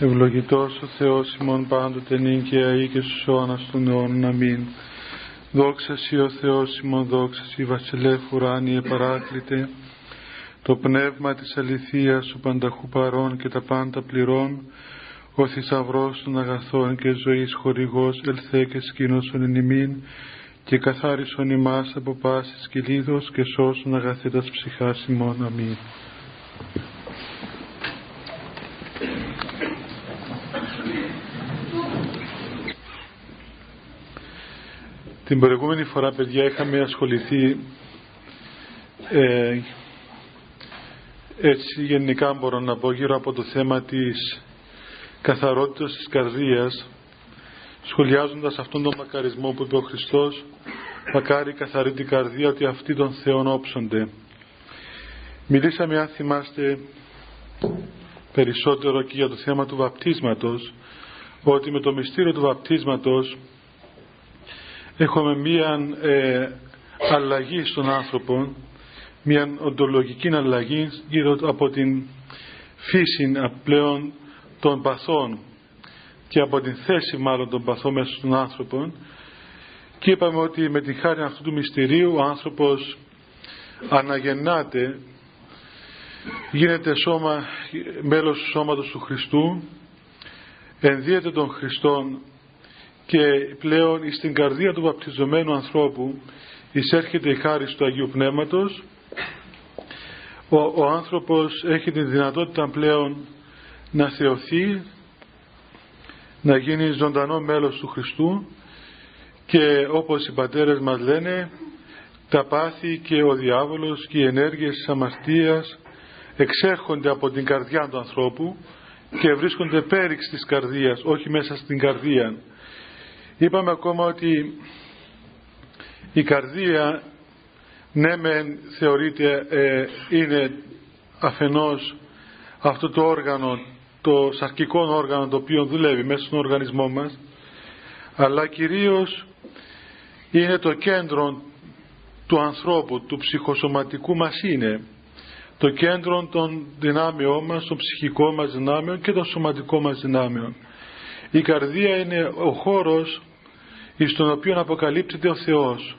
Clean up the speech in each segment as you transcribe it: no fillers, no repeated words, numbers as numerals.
Ευλογητός ο Θεός ημών πάντοτε νυν και αεί και στους αιώνας των αιώνων. Αμήν. Δόξα Συ ο Θεός ημών, δόξα Συ βασιλεύ ουράνιε παράκλητε, το πνεύμα της αληθείας, ο πανταχού παρών και τα πάντα πληρών, ο θησαυρός των αγαθών και ζωής χορηγός, ελθέ και σκήνωσον εν ημίν, και καθάρισον ημάς από πάσης κυλίδος και σώσον αγαθέτας ψυχάς ημών. Αμήν. Την προηγούμενη φορά, παιδιά, είχαμε ασχοληθεί έτσι γενικά μπορώ να πω γύρω από το θέμα της καθαρότητας της καρδίας, σχολιάζοντας αυτόν τον μακαρισμό που είπε ο Χριστός: μακάρι καθαρή την καρδία, ότι αυτοί των Θεών όψονται. Μιλήσαμε, αν θυμάστε, περισσότερο και για το θέμα του βαπτίσματος, ότι με το μυστήριο του βαπτίσματος έχουμε μία αλλαγή στον άνθρωπο, μία οντολογική αλλαγή γύρω από την φύση πλέον των παθών και από την θέση μάλλον των παθών μέσα στον άνθρωπο, και είπαμε ότι με την χάρη αυτού του μυστηρίου ο άνθρωπος αναγεννάται, γίνεται μέλος του σώματος του Χριστού, ενδύεται των Χριστών και πλέον στην καρδία του βαπτιζομένου ανθρώπου εισέρχεται η χάρη του Αγίου Πνεύματος. Ο άνθρωπος έχει τη δυνατότητα πλέον να θεωθεί, να γίνει ζωντανό μέλος του Χριστού, και όπως οι πατέρες μας λένε, τα πάθη και ο διάβολος και οι ενέργειες της αμαρτίας εξέρχονται από την καρδιά του ανθρώπου και βρίσκονται πέριξ της καρδίας, όχι μέσα στην καρδία. Είπαμε ακόμα ότι η καρδία, ναι μεν θεωρείται είναι αφενός αυτό το όργανο, το σαρκικό όργανο το οποίο δουλεύει μέσα στον οργανισμό μας, αλλά κυρίως είναι το κέντρο του ανθρώπου, του ψυχοσωματικού μας, είναι το κέντρο των δυνάμεών μας, των ψυχικών μας δυνάμεων και των σωματικών μας δυνάμεων. Η καρδία είναι ο χώρος στον οποίο αποκαλύπτεται ο Θεός.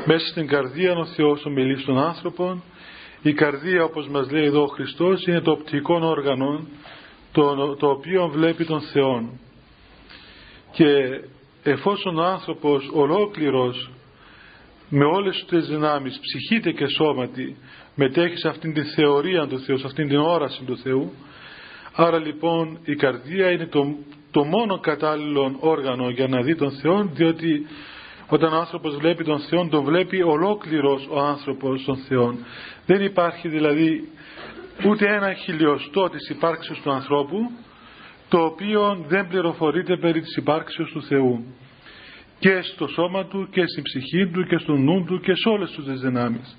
Μέσα στην καρδία ο Θεός ομιλεί στον άνθρωπο. Η καρδία, όπως μας λέει εδώ ο Χριστός, είναι το οπτικό όργανο το οποίο βλέπει τον Θεό. Και εφόσον ο άνθρωπος ολόκληρος με όλες τις δυνάμεις, ψυχήτε και σώματι, μετέχει σε αυτήν την θεωρία του Θεού, σε αυτήν την όραση του Θεού, άρα λοιπόν η καρδία είναι το μόνο κατάλληλο όργανο για να δει τον Θεό, διότι όταν ο άνθρωπος βλέπει τον Θεό, τον βλέπει ολόκληρος ο άνθρωπος τον Θεό. Δεν υπάρχει δηλαδή ούτε ένα χιλιοστό της υπάρξεως του ανθρώπου το οποίο δεν πληροφορείται περί της υπάρξεως του Θεού, και στο σώμα του και στην ψυχή του και στο νου του και σε όλες τους τις δυνάμεις.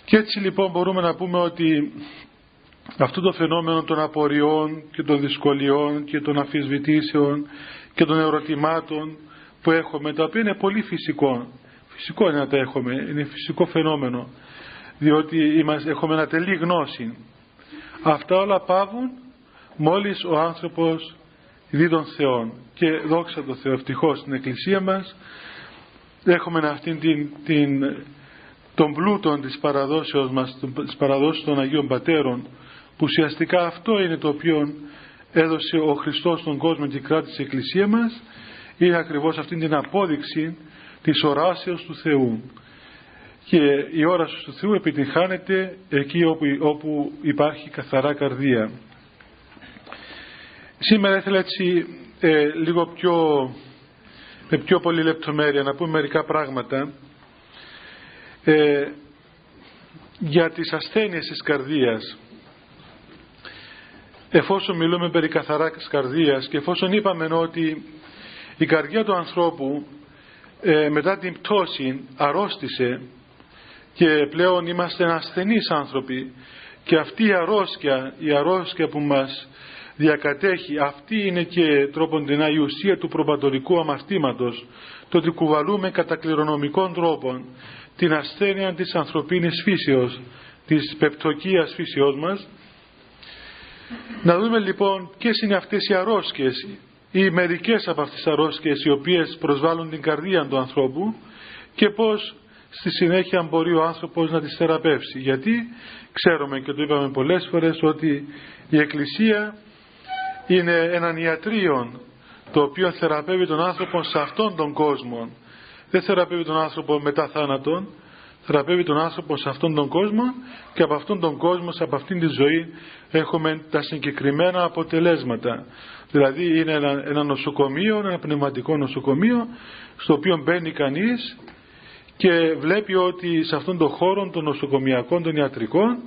Και έτσι λοιπόν μπορούμε να πούμε ότι αυτό το φαινόμενο των απορριών και των δυσκολιών και των αμφισβητήσεων και των ερωτημάτων που έχουμε, τα οποία είναι πολύ φυσικό είναι να τα έχουμε, είναι φυσικό φαινόμενο, διότι έχουμε ανατελή γνώση, αυτά όλα πάβουν μόλις ο άνθρωπος δει τον Θεό. Και δόξα τω Θεώ, ευτυχώς στην Εκκλησία μας έχουμε αυτήν τον πλούτο της παραδόσεως μας, της παραδόσεως των Αγίων Πατέρων, που ουσιαστικά αυτό είναι το οποίο έδωσε ο Χριστός στον κόσμο και κράτησε η Εκκλησία μας, είναι ακριβώς αυτήν την απόδειξη της οράσεως του Θεού. Και η όραση του Θεού επιτυγχάνεται εκεί όπου υπάρχει καθαρά καρδία. Σήμερα ήθελα έτσι λίγο με πιο πολύ λεπτομέρεια να πούμε μερικά πράγματα για τις ασθένειες της καρδίας. Εφόσον μιλούμε περί καθαρά της καρδίας και εφόσον είπαμε ότι η καρδιά του ανθρώπου μετά την πτώση αρρώστησε και πλέον είμαστε ασθενείς άνθρωποι, και αυτή η αρρώστια που μας διακατέχει, αυτή είναι και τρόποντινά η ουσία του προπατορικού αμαρτήματος, το ότι κουβαλούμε κατά κληρονομικών τρόπων την ασθένεια της ανθρωπίνης φύσεως, της πεπτωκίας φύσεώς μας. Να δούμε λοιπόν ποιες είναι αυτές οι αρρώσκες ή μερικές από αυτές τις αρρώσκες οι οποίες προσβάλλουν την καρδία του ανθρώπου και πώς στη συνέχεια μπορεί ο άνθρωπος να τις θεραπεύσει. Γιατί ξέρουμε και το είπαμε πολλές φορές ότι η Εκκλησία είναι έναν ιατρείο το οποίο θεραπεύει τον άνθρωπο σε αυτόν τον κόσμο. Δεν θεραπεύει τον άνθρωπο μετά θάνατον, θεραπεύει τον άνθρωπο σε αυτόν τον κόσμο και από αυτόν τον κόσμο, από αυτήν τη ζωή έχουμε τα συγκεκριμένα αποτελέσματα. Δηλαδή είναι ένα νοσοκομείο, ένα πνευματικό νοσοκομείο στο οποίο μπαίνει κανείς και βλέπει ότι σε αυτόν τον χώρο των νοσοκομιακών, των ιατρικών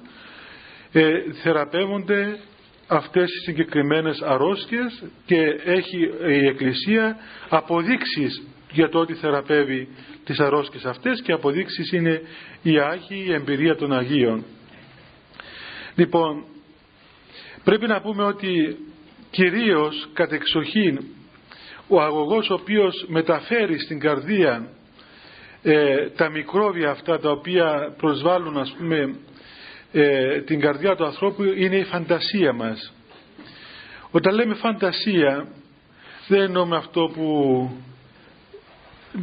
θεραπεύονται αυτές οι συγκεκριμένες αρρώσκες και έχει η Εκκλησία αποδείξεις για το ότι θεραπεύει τις αρρώσκες αυτές και αποδείξεις είναι οι Άγιοι, η εμπειρία των Αγίων. Λοιπόν, πρέπει να πούμε ότι κυρίως κατεξοχήν ο αγωγός ο οποίος μεταφέρει στην καρδία τα μικρόβια αυτά τα οποία προσβάλλουν ας πούμε την καρδιά του ανθρώπου είναι η φαντασία μας. Όταν λέμε φαντασία δεν εννοούμε αυτό που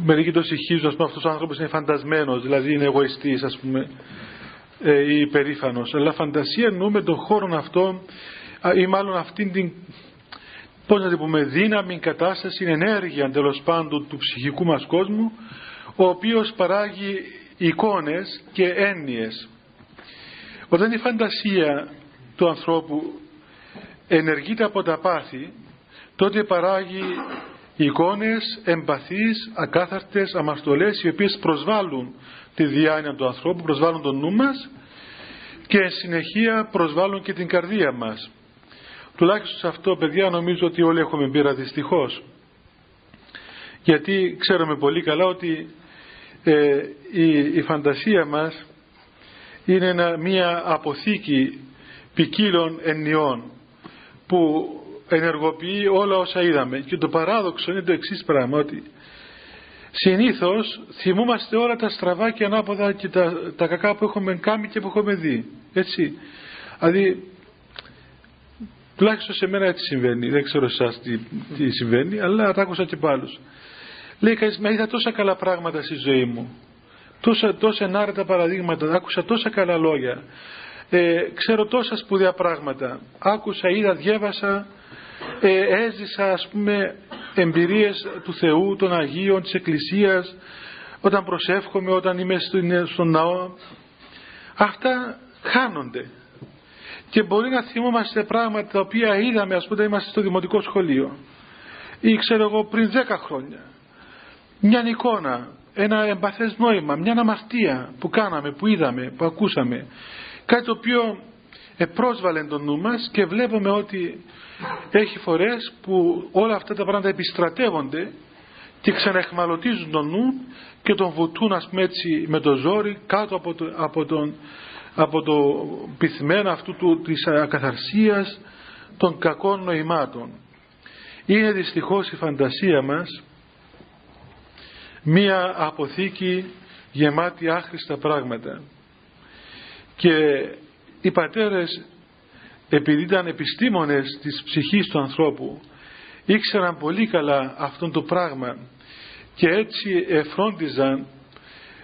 μερικοί το συγχύζουν, ας πούμε αυτός ο άνθρωπος είναι φαντασμένος, δηλαδή είναι εγωιστής ας πούμε ή υπερήφανος, αλλά φαντασία εννοούμε τον χώρο αυτό ή μάλλον αυτήν την, πώς να την πούμε, δύναμη, κατάσταση, ενέργεια τέλος πάντων του ψυχικού μας κόσμου, ο οποίος παράγει εικόνες και έννοιες. Όταν η φαντασία του ανθρώπου ενεργείται από τα πάθη, τότε παράγει εικόνες εμπαθείς, ακάθαρτες, αμαρτωλές, οι οποίες προσβάλλουν τη διάνοια του ανθρώπου, προσβάλλουν τον νου μας και συνεχεία προσβάλλουν και την καρδία μας. Τουλάχιστον σε αυτό, παιδιά, νομίζω ότι όλοι έχουμε πείρα, δυστυχώς. Γιατί ξέρουμε πολύ καλά ότι η φαντασία μας είναι μια αποθήκη ποικίλων εννοιών που ενεργοποιεί όλα όσα είδαμε. Και το παράδοξο είναι το εξής πράγμα, ότι συνήθως θυμούμαστε όλα τα στραβά και ανάποδα και τα κακά που έχουμε κάνει και που έχουμε δει. Έτσι. Δηλαδή, τουλάχιστον σε μένα έτσι συμβαίνει. Δεν ξέρω εσάς τι συμβαίνει, αλλά τα άκουσα και από άλλους. Λέει κανείς, μα είδα τόσα καλά πράγματα στη ζωή μου. Τόσα ενάρετα παραδείγματα, άκουσα τόσα καλά λόγια. Ξέρω τόσα σπουδαία πράγματα. Άκουσα, είδα, διέβασα, έζησα ας πούμε εμπειρίες του Θεού, των Αγίων, της Εκκλησίας, όταν προσεύχομαι, όταν είμαι στον ναό. Αυτά χάνονται. Και μπορεί να θυμόμαστε πράγματα τα οποία είδαμε, ας πούμε, είμαστε στο δημοτικό σχολείο ή ξέρω εγώ πριν 10 χρόνια. Μια εικόνα, ένα εμπαθές νόημα, μια αμαρτία που κάναμε, που είδαμε, που ακούσαμε. Κάτι το οποίο πρόσβαλε τον νου μας και βλέπουμε ότι έχει φορές που όλα αυτά τα πράγματα επιστρατεύονται και ξαναεχμαλωτίζουν τον νου και τον βουτούν ας πούμε έτσι με το ζόρι κάτω από το πυθμένα αυτού της ακαθαρσίας των κακών νοημάτων. Είναι δυστυχώς η φαντασία μας μία αποθήκη γεμάτη άχρηστα πράγματα. Και οι πατέρες, επειδή ήταν επιστήμονες της ψυχής του ανθρώπου, ήξεραν πολύ καλά αυτό το πράγμα και έτσι εφρόντιζαν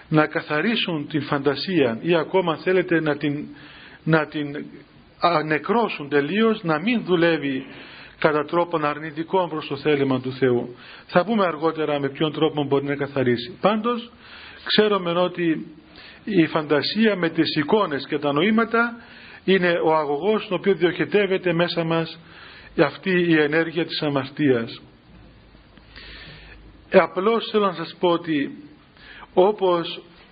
να καθαρίσουν την φαντασία ή ακόμα θέλετε να την νεκρώσουν τελείως, να μην δουλεύει κατά τρόπον αρνητικό προς το θέλημα του Θεού. Θα πούμε αργότερα με ποιον τρόπο μπορεί να καθαρίσει. Πάντως ξέρουμε ότι η φαντασία με τις εικόνες και τα νοήματα είναι ο αγωγός στον οποίο διοχετεύεται μέσα μας αυτή η ενέργεια της αμαρτίας. Απλώς θέλω να σας πω ότι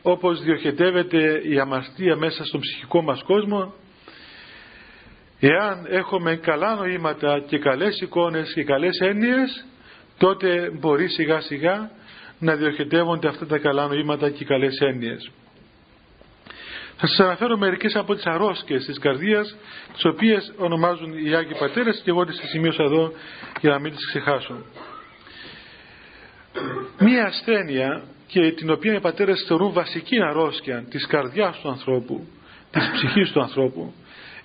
όπως διοχετεύεται η αμαρτία μέσα στον ψυχικό μας κόσμο, εάν έχουμε καλά νοήματα και καλές εικόνες και καλές έννοιες, τότε μπορεί σιγά σιγά να διοχετεύονται αυτά τα καλά νοήματα και οι καλές έννοιες. Θα σας αναφέρω μερικές από τις αρρώσκες της καρδίας, τις οποίες ονομάζουν οι Άγιοι Πατέρες και εγώ τις σημείωσα εδώ για να μην τις ξεχάσω. Μία ασθένεια και την οποία οι Πατέρες θεωρούν βασική αρρώσκια της καρδιάς του ανθρώπου, της ψυχής του ανθρώπου,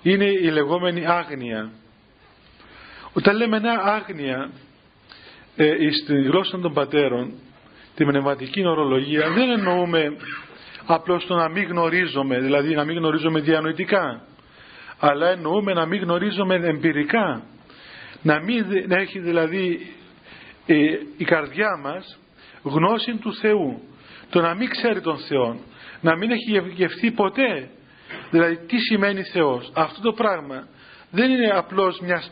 είναι η λεγόμενη άγνοια. Όταν λέμε νέα άγνοια στη γλώσσα των πατέρων, τη πνευματική ορολογία, δεν εννοούμε απλώς το να μην γνωρίζουμε, δηλαδή να μην γνωρίζουμε διανοητικά, αλλά εννοούμε να μην γνωρίζουμε εμπειρικά, να έχει δηλαδή η καρδιά μας γνώση του Θεού, το να μην ξέρει τον Θεό, να μην έχει γευθεί ποτέ, δηλαδή τι σημαίνει Θεός. Αυτό το πράγμα δεν είναι απλώς μια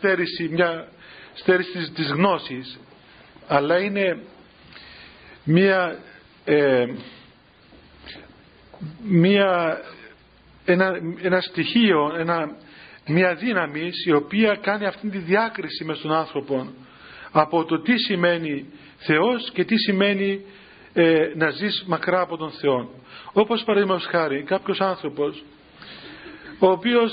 στέρηση της γνώσης, αλλά είναι ένα στοιχείο, μια δύναμη η οποία κάνει αυτή τη διάκριση μες στον άνθρωπο από το τι σημαίνει Θεός και τι σημαίνει να ζεις μακρά από τον Θεό. Όπως παραδείγματος χάρη κάποιος άνθρωπος ο οποίος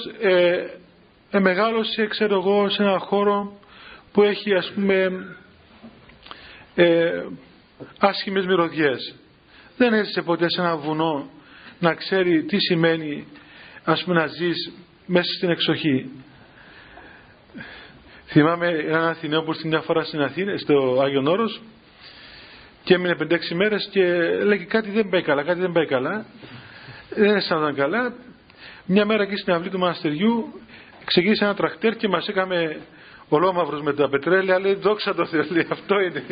μεγάλωσε, ξέρω εγώ, σε ένα χώρο που έχει, ας πούμε, άσχημες μυρωδιές, δεν έζησε ποτέ σε ένα βουνό να ξέρει τι σημαίνει, ας πούμε, να ζεις μέσα στην εξοχή. Θυμάμαι έναν Αθηναίο που ήρθε μια φορά στην Αθήνα, στο Άγιον Όρος, και έμεινε 5-6 μέρες και λέγει κάτι δεν πάει καλά, δεν αισθάνονταν καλά. Μια μέρα εκεί στην αυλή του μοναστεριού ξεκίνησε ένα τρακτέρ και μας έκαμε ολόμαυρος με τα πετρέλαια. Λέει, δόξα τω Θεώ, λέει, αυτό είναι.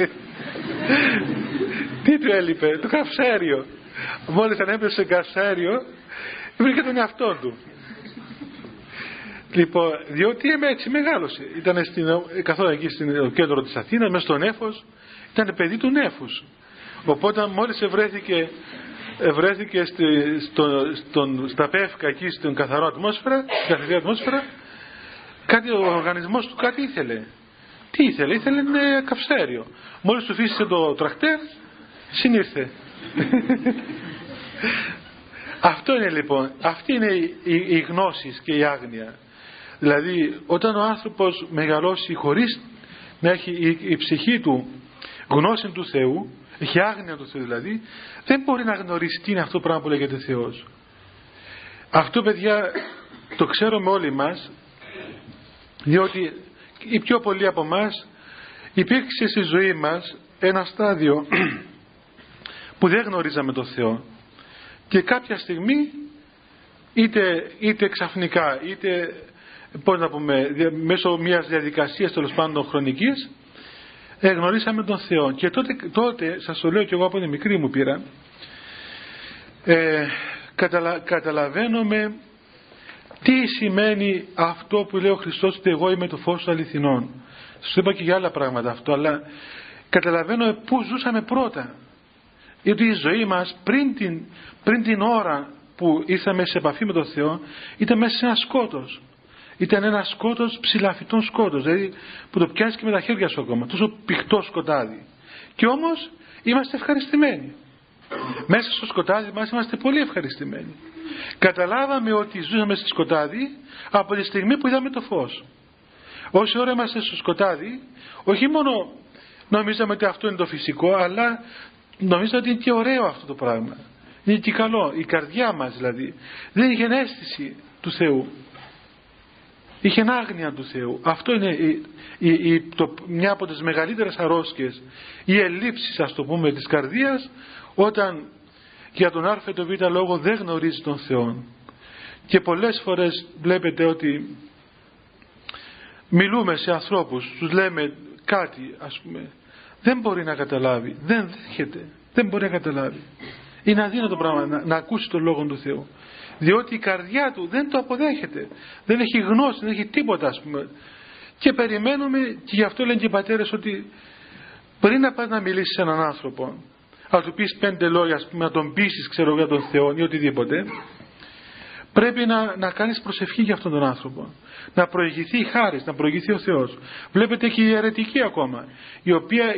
Τι του έλειπε? Το καυσαέριο. Μόλις ανέπεσε καυσαέριο, βρήκε τον εαυτό του. Λοιπόν, διότι έτσι μεγάλωσε. Ήταν καθόλου εκεί στο κέντρο της Αθήνας, μέσα στο νέφος, ήταν παιδί του νέφους. Οπότε μόλις βρέθηκε στα πεύκα εκεί στην καθαρή ατμόσφαιρα, κάτι, ο οργανισμός του κάτι ήθελε. Τι ήθελε? Ήθελε καυσαέριο. Μόλις του φύσησε το τρακτέρ, συνήρθε. Αυτό είναι λοιπόν, αυτή είναι η γνώση και η άγνοια. Δηλαδή όταν ο άνθρωπος μεγαλώσει χωρίς να έχει η ψυχή του γνώση του Θεού, έχει άγνοια του Θεού δηλαδή, δεν μπορεί να γνωρίσει τι είναι αυτό το πράγμα που λέγεται Θεός. Αυτό, παιδιά, το ξέρουμε όλοι μας, διότι οι πιο πολλοί από εμάς υπήρξε στη ζωή μας ένα στάδιο που δεν γνωρίζαμε τον Θεό και κάποια στιγμή είτε ξαφνικά είτε μέσω μιας διαδικασίας τέλος πάντων χρονικής γνωρίσαμε τον Θεό και τότε σας το λέω και εγώ από την μικρή μου πείρα, καταλαβαίνουμε τι σημαίνει αυτό που λέει ο Χριστός, ότι εγώ είμαι το φως των αληθινών. Σας είπα και για άλλα πράγματα αυτό, αλλά καταλαβαίνω πού ζούσαμε πρώτα. Γιατί η ζωή μας πριν την ώρα που ήρθαμε σε επαφή με τον Θεό ήταν μέσα σε ένα σκότος. Ήταν ένα σκότος, ψηλαφιτόν σκότος, δηλαδή που το πιάνεις και με τα χέρια σου ακόμα, τόσο πηχτό σκοτάδι. Και όμως είμαστε ευχαριστημένοι. Μέσα στο σκοτάδι μας είμαστε πολύ ευχαριστημένοι. Καταλάβαμε ότι ζούσαμε στο σκοτάδι από τη στιγμή που είδαμε το φως. Όση ώρα είμαστε στο σκοτάδι, όχι μόνο νομίζαμε ότι αυτό είναι το φυσικό, αλλά νομίζαμε ότι είναι και ωραίο αυτό το πράγμα. Είναι και καλό. Η καρδιά μας δηλαδή δεν είχε αίσθηση του Θεού. Είχε άγνοια του Θεού. Αυτό είναι μια από τις μεγαλύτερες αρρώσκες ή ελλείψεις, ας το πούμε, της καρδίας, όταν για τον α ή τον β λόγο δεν γνωρίζει τον Θεό. Και πολλές φορές βλέπετε ότι μιλούμε σε ανθρώπους, τους λέμε κάτι, ας πούμε, δεν μπορεί να καταλάβει, δεν δέχεται, δεν μπορεί να καταλάβει. Είναι αδύνατο πράγμα να ακούσει τον λόγο του Θεού, διότι η καρδιά του δεν το αποδέχεται, δεν έχει γνώση, δεν έχει τίποτα, ας πούμε. Και περιμένουμε, και γι' αυτό λένε και οι πατέρες, ότι πριν να πας να μιλήσεις σε έναν άνθρωπο, να του πεις 5 λόγια, ας πούμε, να τον πείσεις, ξέρω, για τον Θεό ή οτιδήποτε, πρέπει να κάνεις προσευχή για αυτόν τον άνθρωπο, να προηγηθεί η χάρις, να προηγηθεί ο Θεός. Βλέπετε και οι αιρετικοί ακόμα,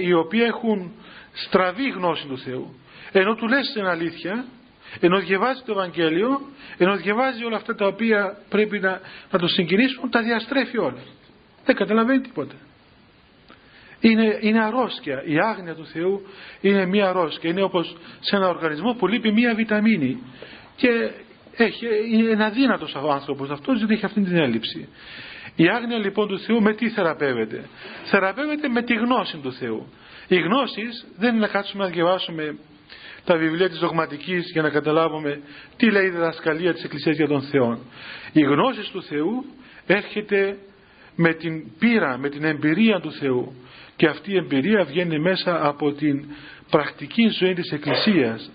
οι οποίοι έχουν στραβή γνώση του Θεού, ενώ του λες την αλήθεια, ενώ διαβάζει το Ευαγγέλιο, ενώ διαβάζει όλα αυτά τα οποία πρέπει να το συγκινήσουν, τα διαστρέφει όλα, δεν καταλαβαίνει τίποτα. Είναι αρρώσκια. Η άγνοια του Θεού είναι μια αρρώσκια. Είναι όπως σε ένα οργανισμό που λείπει μια βιταμίνη και είναι αδύνατος ο άνθρωπος αυτός, γιατί έχει αυτή την έλλειψη. Η άγνοια λοιπόν του Θεού με τι θεραπεύεται? Θεραπεύεται με τη γνώση του Θεού. Οι γνώσεις δεν είναι να κάτσουμε να διαβάσουμε τα βιβλία της δογματικής για να καταλάβουμε τι λέει η διδασκαλία της Εκκλησίας για τον Θεό. Η γνώση του Θεού έρχεται με την πείρα, με την εμπειρία του Θεού, και αυτή η εμπειρία βγαίνει μέσα από την πρακτική ζωή της Εκκλησίας.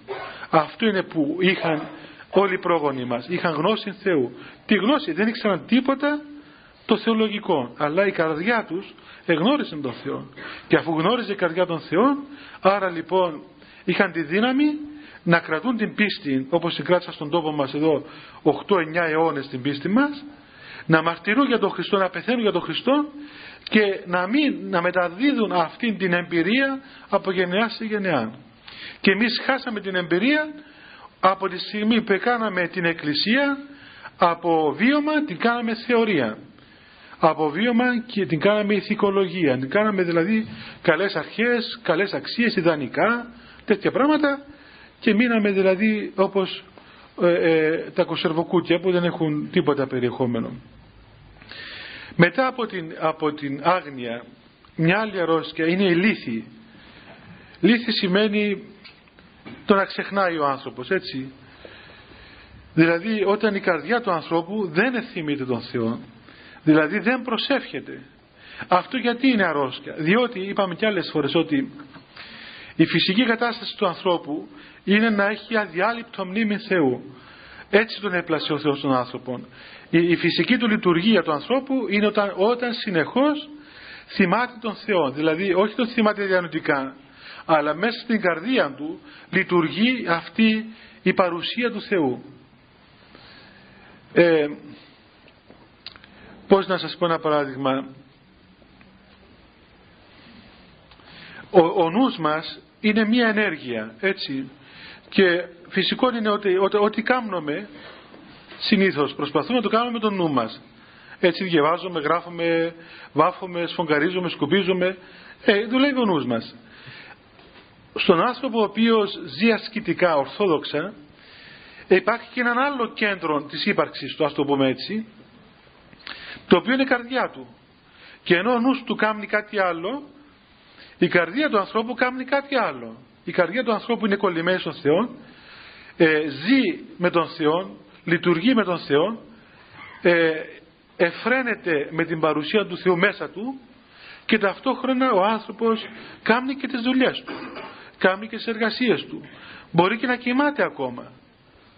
Αυτό είναι που είχαν όλοι οι πρόγονοι μας, είχαν γνώση Θεού. Τη γνώση, δεν ήξεραν τίποτα το θεολογικό, αλλά η καρδιά τους εγνώρισε τον Θεό, και αφού γνώριζε η καρδιά των Θεών, άρα λοιπόν είχαν τη δύναμη να κρατούν την πίστη, όπως την κράτησαν στον τόπο μας εδώ 8-9 αιώνες την πίστη μας, να μαρτυρούν για τον Χριστό, να πεθαίνουν για τον Χριστό, και να μεταδίδουν αυτή την εμπειρία από γενεά σε γενεά. Και εμείς χάσαμε την εμπειρία από τη στιγμή που κάναμε την Εκκλησία από βίωμα, την κάναμε θεωρία. Από βίωμα και την κάναμε ηθικολογία. Την κάναμε δηλαδή καλές αρχές, καλές αξίες, ιδανικά, τέτοια πράγματα, και μείναμε δηλαδή όπως τα κονσερβοκούτια που δεν έχουν τίποτα περιεχόμενο. Μετά από την άγνοια, μια άλλη αρρώστια είναι η λύθη. Λύθη σημαίνει το να ξεχνάει ο άνθρωπος, έτσι. Δηλαδή όταν η καρδιά του ανθρώπου δεν εθυμείται τον Θεό, δηλαδή δεν προσεύχεται. Αυτό γιατί είναι αρρώστια? Διότι είπαμε κι άλλες φορές ότι η φυσική κατάσταση του ανθρώπου είναι να έχει αδιάλειπτο μνήμη Θεού. Έτσι τον έπλασε ο Θεός των άνθρωπων. Η φυσική του λειτουργία του ανθρώπου είναι όταν συνεχώς θυμάται τον Θεό. Δηλαδή όχι τον θυμάται διανοητικά, αλλά μέσα στην καρδία του λειτουργεί αυτή η παρουσία του Θεού. Πώς να σας πω ένα παράδειγμα? Ο νους μας είναι μία ενέργεια, έτσι, και φυσικό είναι ότι ό,τι κάνουμε συνήθως προσπαθούμε να το κάνουμε με τον νου μας. Έτσι διαβάζουμε, γράφουμε, βάφουμε, σφογγαρίζουμε, σκουπίζουμε, δουλεύει ο νους μας. Στον άνθρωπο ο οποίος ζει ασκητικά, ορθόδοξα, υπάρχει και έναν άλλο κέντρο της ύπαρξης του, ας το πούμε έτσι, το οποίο είναι η καρδιά του. Και ενώ ο νους του κάνει κάτι άλλο, η καρδιά του ανθρώπου κάνει κάτι άλλο. Η καρδιά του ανθρώπου είναι κολλημένη στον Θεό, ζει με τον Θεό, λειτουργεί με τον Θεό, εφραίνεται με την παρουσία του Θεού μέσα του, και ταυτόχρονα ο άνθρωπος κάνει και τις δουλειές του, κάνει και τις εργασίες του. Μπορεί και να κοιμάται ακόμα,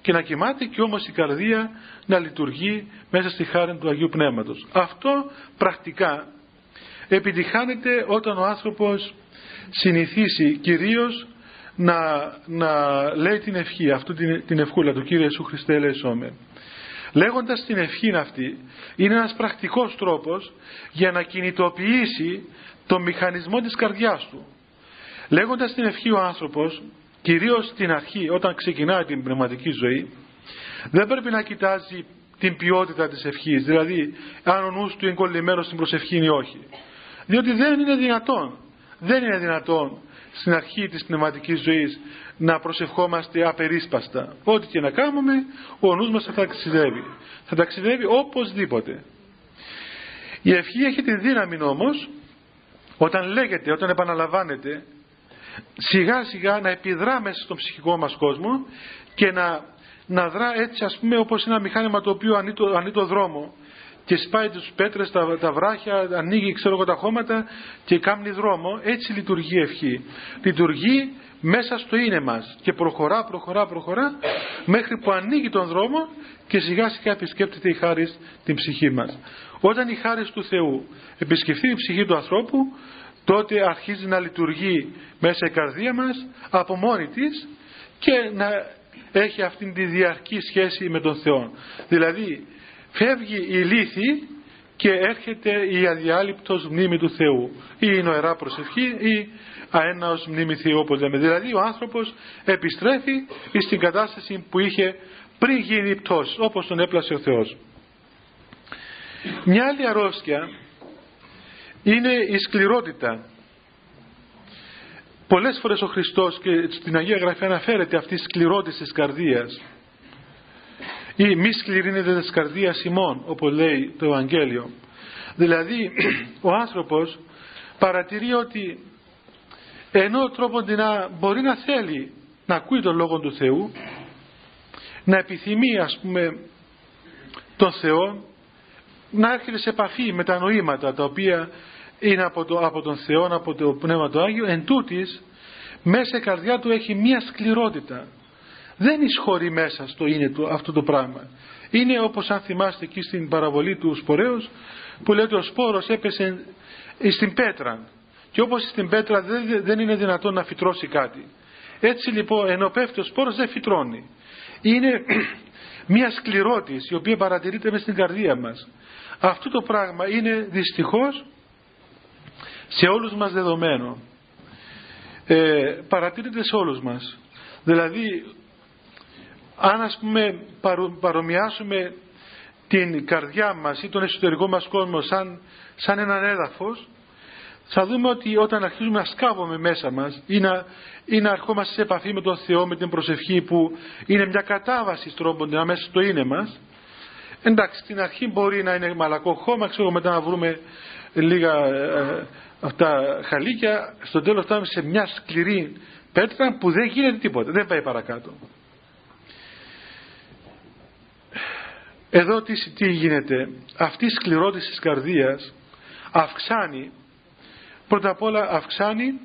και να κοιμάται και όμως η καρδία να λειτουργεί μέσα στη χάρη του Αγίου Πνεύματος. Αυτό πρακτικά επιτυχάνεται όταν ο άνθρωπος συνηθίσει κυρίως να λέει την ευχή, αυτή την ευχούλα του Κύριε Ιησού Χριστέ ελέησόμεν. Λέγοντας την ευχή αυτή, είναι ένας πρακτικός τρόπος για να κινητοποιήσει το μηχανισμό της καρδιάς του. Λέγοντας την ευχή ο άνθρωπος, κυρίως στην αρχή όταν ξεκινάει την πνευματική ζωή, δεν πρέπει να κοιτάζει την ποιότητα της ευχής, δηλαδή αν ο νους του είναι κολλημένος στην προσευχή ή όχι. Διότι δεν είναι δυνατόν στην αρχή της πνευματικής ζωής να προσευχόμαστε απερίσπαστα. Ό,τι και να κάνουμε, ο νους μας θα ταξιδεύει. Θα ταξιδεύει οπωσδήποτε. Η ευχή έχει τη δύναμη όμως, όταν λέγεται, όταν επαναλαμβάνεται, σιγά σιγά να επιδρά μέσα στον ψυχικό μας κόσμο και να δρά έτσι, ας πούμε, όπως ένα μηχάνημα το οποίο ανοίγει το δρόμο και σπάει τους πέτρες, τα βράχια, ανοίγει τα χώματα και κάνει δρόμο. Έτσι λειτουργεί η ευχή. Λειτουργεί μέσα στο είναι μας και προχωρά μέχρι που ανοίγει τον δρόμο και σιγά σιγά επισκέπτεται η χάρις την ψυχή μας. Όταν η χάρις του Θεού επισκεφθεί την ψυχή του ανθρώπου, τότε αρχίζει να λειτουργεί μέσα η καρδία μας από μόνη της και να έχει αυτήν τη διαρκή σχέση με τον Θεό. Δηλαδή φεύγει η λύθη και έρχεται η αδιάλειπτος μνήμη του Θεού, ή η νοερά προσευχή ή αέναος μνήμη Θεού, όπως λέμε. Δηλαδή ο άνθρωπος επιστρέφει στην κατάσταση που είχε πριν γίνει πτώση, όπως τον έπλασε ο Θεός. Μια άλλη αρρώστια είναι η σκληρότητα. Πολλές φορές ο Χριστός και στην Αγία Γραφή αναφέρεται αυτή η σκληρότητα της καρδίας, ή μη σκληρύνεται της καρδίας ημών, όπως λέει το Ευαγγέλιο. Δηλαδή ο άνθρωπος παρατηρεί ότι ενώ τρόπον να μπορεί να θέλει να ακούει τον Λόγο του Θεού, να επιθυμεί ας πούμε τον Θεό, να έρχεται σε επαφή με τα νοήματα τα οποία είναι από τον Θεό, από το Πνεύμα του Άγιο, εν τούτης μέσα η καρδιά του έχει μία σκληρότητα. Δεν εισχωρεί μέσα στο είναι του αυτό το πράγμα. Είναι όπως αν θυμάστε εκεί στην παραβολή του σπορέως, που λέει ότι ο σπόρος έπεσε στην πέτρα, και όπως στην πέτρα δεν είναι δυνατόν να φυτρώσει κάτι. Έτσι λοιπόν ενώ πέφτει ο σπόρος δεν φυτρώνει. Είναι μία σκληρότηση η οποία παρατηρείται μες στην καρδία μας. Αυτό το πράγμα είναι δυστυχώς σε όλους μας δεδομένο. Παρατηρείται σε όλους μας. Δηλαδή αν ας πούμε παρομοιάσουμε την καρδιά μας ή τον εσωτερικό μας κόσμο σαν έναν έδαφος, θα δούμε ότι όταν αρχίζουμε να σκάβουμε μέσα μας ή να ερχόμαστε σε επαφή με τον Θεό, με την προσευχή που είναι μια κατάβαση τρόπον μέσα στο είναι μας, εντάξει, στην αρχή μπορεί να είναι μαλακό χώμα, ξέρω, μετά να βρούμε λίγα αυτά χαλίκια, στο τέλος φτάνουμε σε μια σκληρή πέτρα που δεν γίνεται τίποτα, δεν πάει παρακάτω. Εδώ τι γίνεται? Αυτή η σκληρότηση της καρδίας αυξάνει, πρώτα απ' όλα αυξάνει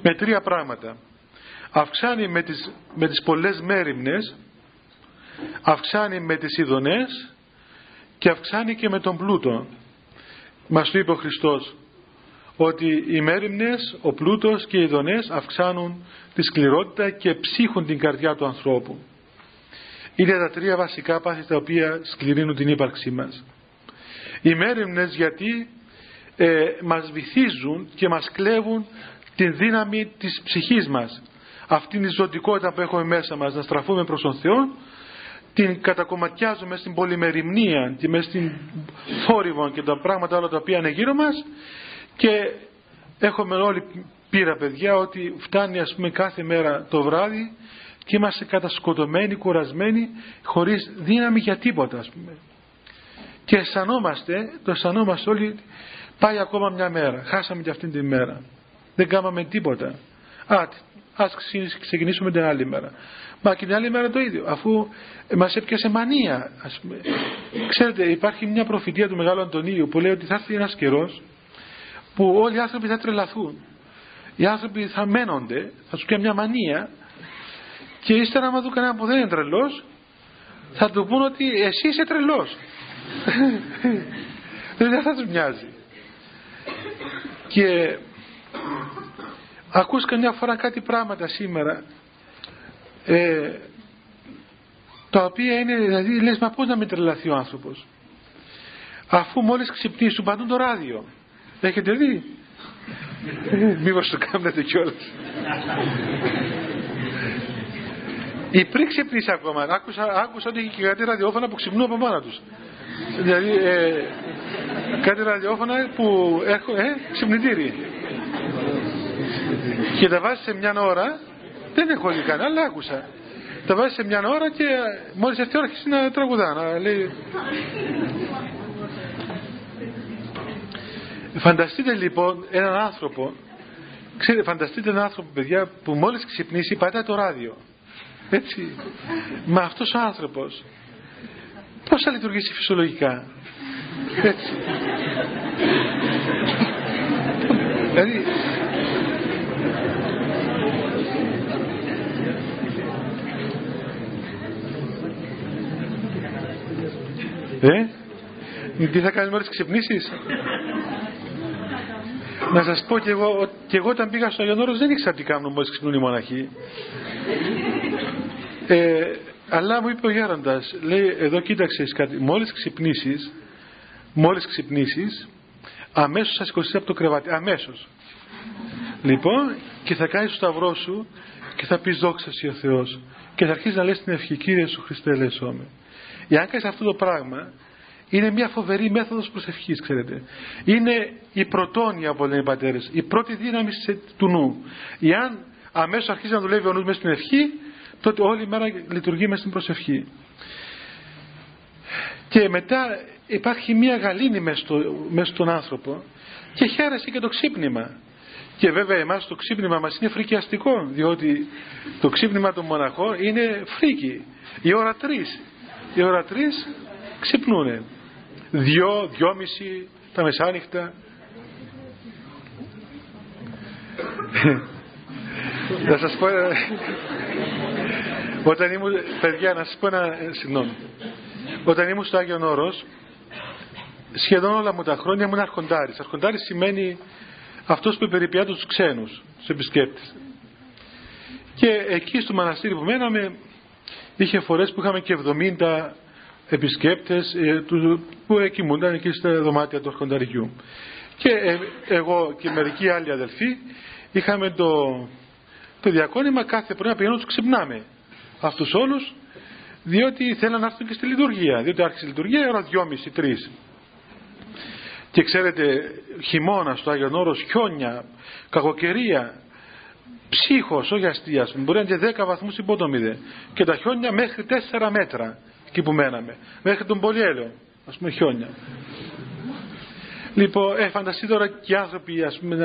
με τρία πράγματα. Αυξάνει με τις πολλές μέριμνες, αυξάνει με τις ειδονές και αυξάνει και με τον πλούτο. Μας το είπε ο Χριστός ότι οι μέριμνες, ο πλούτος και οι ειδονές αυξάνουν τη σκληρότητα και ψύχουν την καρδιά του ανθρώπου. Είναι τα τρία βασικά πάθη τα οποία σκληρύνουν την ύπαρξή μας. Οι μέριμνες γιατί μας βυθίζουν και μας κλέβουν την δύναμη της ψυχής μας. Αυτήν η ζωτικότητα που έχουμε μέσα μας, να στραφούμε προς τον Θεό, την κατακομματιάζουμε στην πολυμεριμνία και μες στην θόρυβο και τα πράγματα όλα τα οποία είναι γύρω μας, και έχουμε όλοι πείρα παιδιά ότι φτάνει ας πούμε κάθε μέρα το βράδυ και είμαστε κατασκοτωμένοι, κουρασμένοι, χωρίς δύναμη για τίποτα ας πούμε. Και αισθανόμαστε όλοι, πάει ακόμα μια μέρα, χάσαμε και αυτήν την μέρα, δεν κάναμε τίποτα. Ας ξεκινήσουμε την άλλη μέρα. Μα και την άλλη μέρα το ίδιο, αφού μας έπιασε μανία ας πούμε. Ξέρετε, υπάρχει μια προφητεία του Μεγάλου Αντωνίου που λέει ότι θα έρθει ένας καιρός που όλοι οι άνθρωποι θα τρελαθούν. Οι άνθρωποι θα μένονται, θα τους πιάνει μια μανία, και ύστερα άμα δουν κανένα που δεν είναι τρελός, θα του πούν ότι εσύ είσαι τρελός. Δεν θα τους μοιάζει. Και ακούς καμιά φορά κάτι πράγματα σήμερα τα οποία είναι, δηλαδή λες, μα πώς να μην τρελαθεί ο άνθρωπος, αφού μόλις ξυπνήσει του πατούν το ράδιο. Έχετε δει? Μήπως το κάνετε κιόλας? Ή πριν ξυπνήσει ακόμα, άκουσα ότι έχει και κάτι ραδιόφωνα που ξυπνούν από μόνα τους. Δηλαδή κάτι ραδιόφωνα που έχουν ξυπνητήρι. Και τα βάζει σε μια ώρα, δεν έχω δει κανένα, αλλά άκουσα. Τα βάζει σε μια ώρα και μόλις αυτή ώρα αρχίσει να τραγουδά, να λέει. Φανταστείτε λοιπόν έναν άνθρωπο, ξέρετε, φανταστείτε έναν άνθρωπο παιδιά που μόλις ξυπνήσει πατάει το ράδιο. Έτσι, μα αυτός ο άνθρωπος πώς θα λειτουργήσει φυσιολογικά? Έτσι. Δηλαδή τι θα κάνεις μόλις ξυπνήσεις? Να σας πω και εγώ όταν πήγα στο Άγιον Όρος δεν ήξερα τι κάνουν μόλις ξυπνούν οι μοναχοί. Αλλά μου είπε ο γέροντας, λέει, εδώ κοίταξες κάτι, μόλις ξυπνήσεις αμέσως θα σηκωθείς από το κρεβάτι, αμέσως. Λοιπόν, και θα κάνεις το σταυρό σου και θα πεις δόξα σοι ο Θεός και θα αρχίσεις να λες την ευχή, Κύριε Σου Χριστέ ελέησόμαι. Εάν κάνεις αυτό το πράγμα, είναι μια φοβερή μέθοδος προσευχής, ξέρετε. Είναι η πρωτόνια, όπως λένε οι πατέρες, η πρώτη δύναμη του νου. Εάν αμέσως αρχίζει να δουλεύει ο νους μέσα στην ευχή, τότε όλη η μέρα λειτουργεί μέσα στην προσευχή. Και μετά υπάρχει μια γαλήνη μέσα στον άνθρωπο και χαίρεσε και το ξύπνημα. Και βέβαια εμάς το ξύπνημα μας είναι φρικιαστικό, διότι το ξύπνημα των μοναχών είναι φρίκι. Η ώρα 3. Η ώρα 3 ξυπνούνε. 2, 2:30 τα μεσάνυχτα. Να σας πω, όταν ήμουν, παιδιά, να σας πω συγγνώμη. Όταν ήμουν στο Άγιον Όρος, σχεδόν όλα μου τα χρόνια ήμουν αρχοντάρης. Αρχοντάρης σημαίνει αυτός που περιποιάται τους ξένους, τους επισκέπτες. Και εκεί στο μοναστήρι που μέναμε, είχε φορές που είχαμε και 70 επισκέπτες που κοιμούνταν εκεί στα δωμάτια του αρχονταριού. Και εγώ και μερικοί άλλοι αδελφοί είχαμε το διακόνημα κάθε πρωί να πηγαίνουν τους ξυπνάμε αυτούς όλους, διότι θέλαν να έρθουν και στη λειτουργία, διότι άρχισε η λειτουργία ώρα 2:30-3. Και ξέρετε, χειμώνα στο Άγιον Όρος, χιόνια, κακοκαιρία, ψύχος, όχι αστεία, μπορεί να είναι και 10 βαθμούς υπότομιδε. Και τα χιόνια μέχρι 4 μέτρα εκεί που μέναμε, μέχρι τον Πολυέλαιο, ας πούμε, χιόνια. Λοιπόν, φανταστείτε τώρα και οι άνθρωποι, ας πούμε,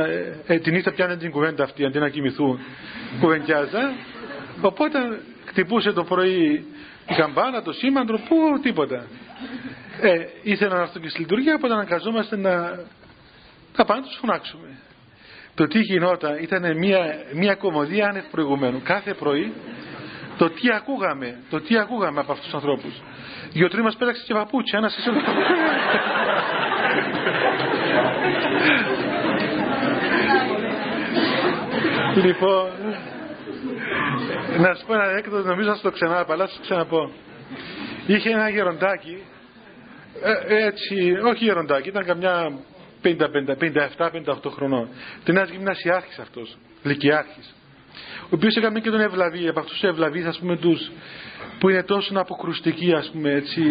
τη νύχτα πιάνουν την κουβέντα αυτή αντί να κοιμηθούν, κουβεντιάζα. Οπότε χτυπούσε το πρωί η καμπάνα, το σήμαντρο, πού, τίποτα. Ήθελα να έρθω και στη λειτουργία, οπότε αναγκαζόμαστε να πάμε να τους φωνάξουμε. Το τι γινόταν ήταν μια κωμωδία άνευ προηγουμένου. Κάθε πρωί το τι ακούγαμε από αυτούς τους ανθρώπους. 2-3 μας πέταξε και παπούτσια, ένας είσαι. Λοιπόν, να σου πω ένα έκδοτο, νομίζω να σου το ξαναπώ, αλλά σου ξαναπώ. Είχε ένα γεροντάκι, έτσι, όχι γεροντάκι, ήταν καμιά 57-58 χρονών. Ήταν ένας γυμνασιάρχης αυτός, λυκειάρχης, ο οποίος έκανε και τον ευλαβή, από αυτούς τους ευλαβείς, ας πούμε, τους που είναι τόσο αποκρουστικοί, ας πούμε, έτσι.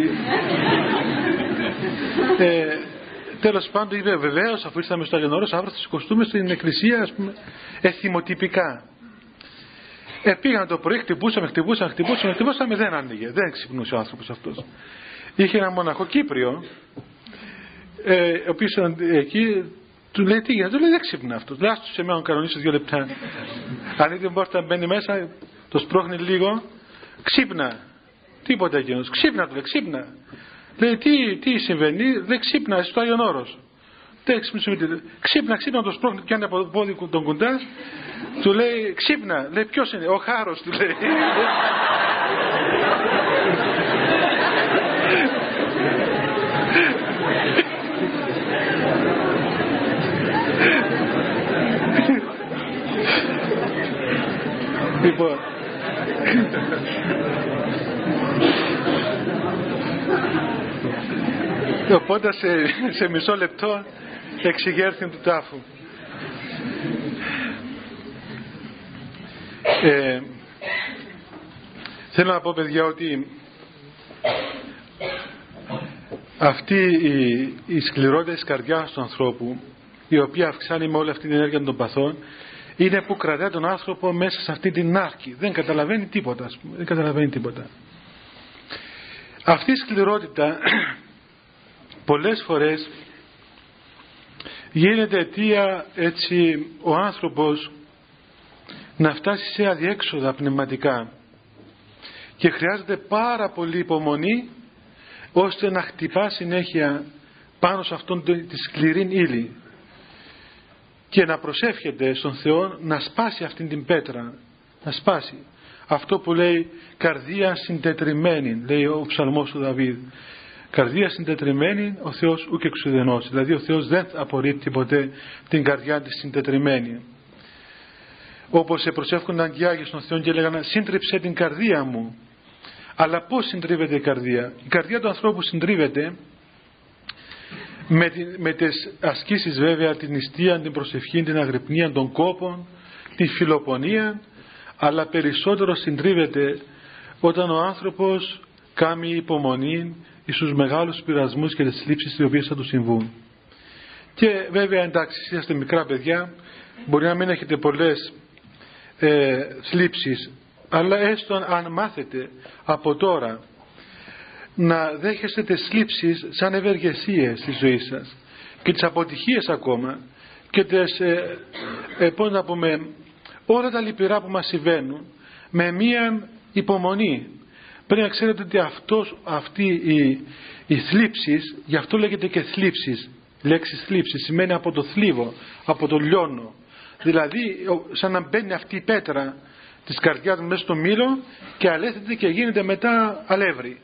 Τέλος πάντων, είπε βεβαίως, αφού ήρθαμε στο Άγιον Όρος, αύριο θα σηκωστούμε στην εκκλησία, ας πούμε, εθιμοτυπικά. Πήγαν το πρωί, χτυπούσαμε, δεν άνοιγε, δεν ξυπνούσε ο άνθρωπος αυτός. Είχε ένα μοναχό Κύπριο, ο οποίος ήταν εκεί, του λέει τι γίνεται, του λέει δεν ξύπνα αυτός. Λέει άστος σε μένα να κανονίσει 2 λεπτά. Ανοίγει την πόρτα, μπαίνει μέσα, το σπρώχνει λίγο, ξύπνα. Τίποτα εκείνος, ξύπνα του λέει, ξύπνα. Λέει τι συμβαίνει, λέει ξύπνα, είσαι στο Άγιον Όρος. Δεν ξύπνα, το σπρώχνει, πιάνει από το πόδι τον κουντά, του λέει ξύπνα, λέει ποιος είναι, ο Χάρος του λέει. Λοιπόν, οπότε σε μισό λεπτό εξηγέρθην του τάφου. Θέλω να πω, παιδιά, ότι αυτή η σκληρότητα της καρδιάς του ανθρώπου, η οποία αυξάνει με όλη αυτή την ενέργεια των παθών, είναι που κρατάει τον άνθρωπο μέσα σε αυτή την άρκη. Δεν καταλαβαίνει τίποτα, ας πούμε. Δεν καταλαβαίνει τίποτα. Αυτή η σκληρότητα πολλές φορές γίνεται αιτία, έτσι, ο άνθρωπος να φτάσει σε αδιέξοδα πνευματικά και χρειάζεται πάρα πολύ υπομονή ώστε να χτυπά συνέχεια πάνω σε αυτόν τη σκληρή ύλη και να προσεύχεται στον Θεό να σπάσει αυτήν την πέτρα, να σπάσει αυτό που λέει καρδία συντετριμμένη, λέει ο ψαλμός του Δαβίδ. Καρδία συντετριμμένη, ο Θεός ούκ εξουδενώσει. Δηλαδή ο Θεός δεν απορρίπτει ποτέ την καρδιά της συντετριμμένη. Όπως προσεύχονταν και οι Άγιοι στον Θεό και έλεγαν σύντριψε την καρδία μου. Αλλά πώς συντρίβεται η καρδία? Η καρδία του ανθρώπου συντρίβεται με τις ασκήσεις, βέβαια, την νηστεία, την προσευχή, την αγρυπνία, των κόπων, την φιλοπονία, αλλά περισσότερο συντρίβεται όταν ο άνθρωπος κάνει υπομονή στους μεγάλους πειρασμούς και τις θλίψεις οι οποίες θα του συμβούν. Και βέβαια, εντάξει, είσαστε μικρά παιδιά, μπορεί να μην έχετε πολλές θλίψεις, αλλά έστω αν μάθετε από τώρα να δέχεστε τις θλίψεις σαν ευεργεσίες στη ζωή σας και τις αποτυχίες ακόμα και τις, πώς να πούμε, όλα τα λυπηρά που μας συμβαίνουν με μία υπομονή. Πρέπει να ξέρετε ότι αυτή οι θλίψεις, γι' αυτό λέγεται και θλίψεις, λέξη θλίψη σημαίνει από το θλίβο, από το λιώνο, δηλαδή σαν να μπαίνει αυτή η πέτρα της καρδιάς μέσα στο μήλο και αλέθεται και γίνεται μετά αλεύρι.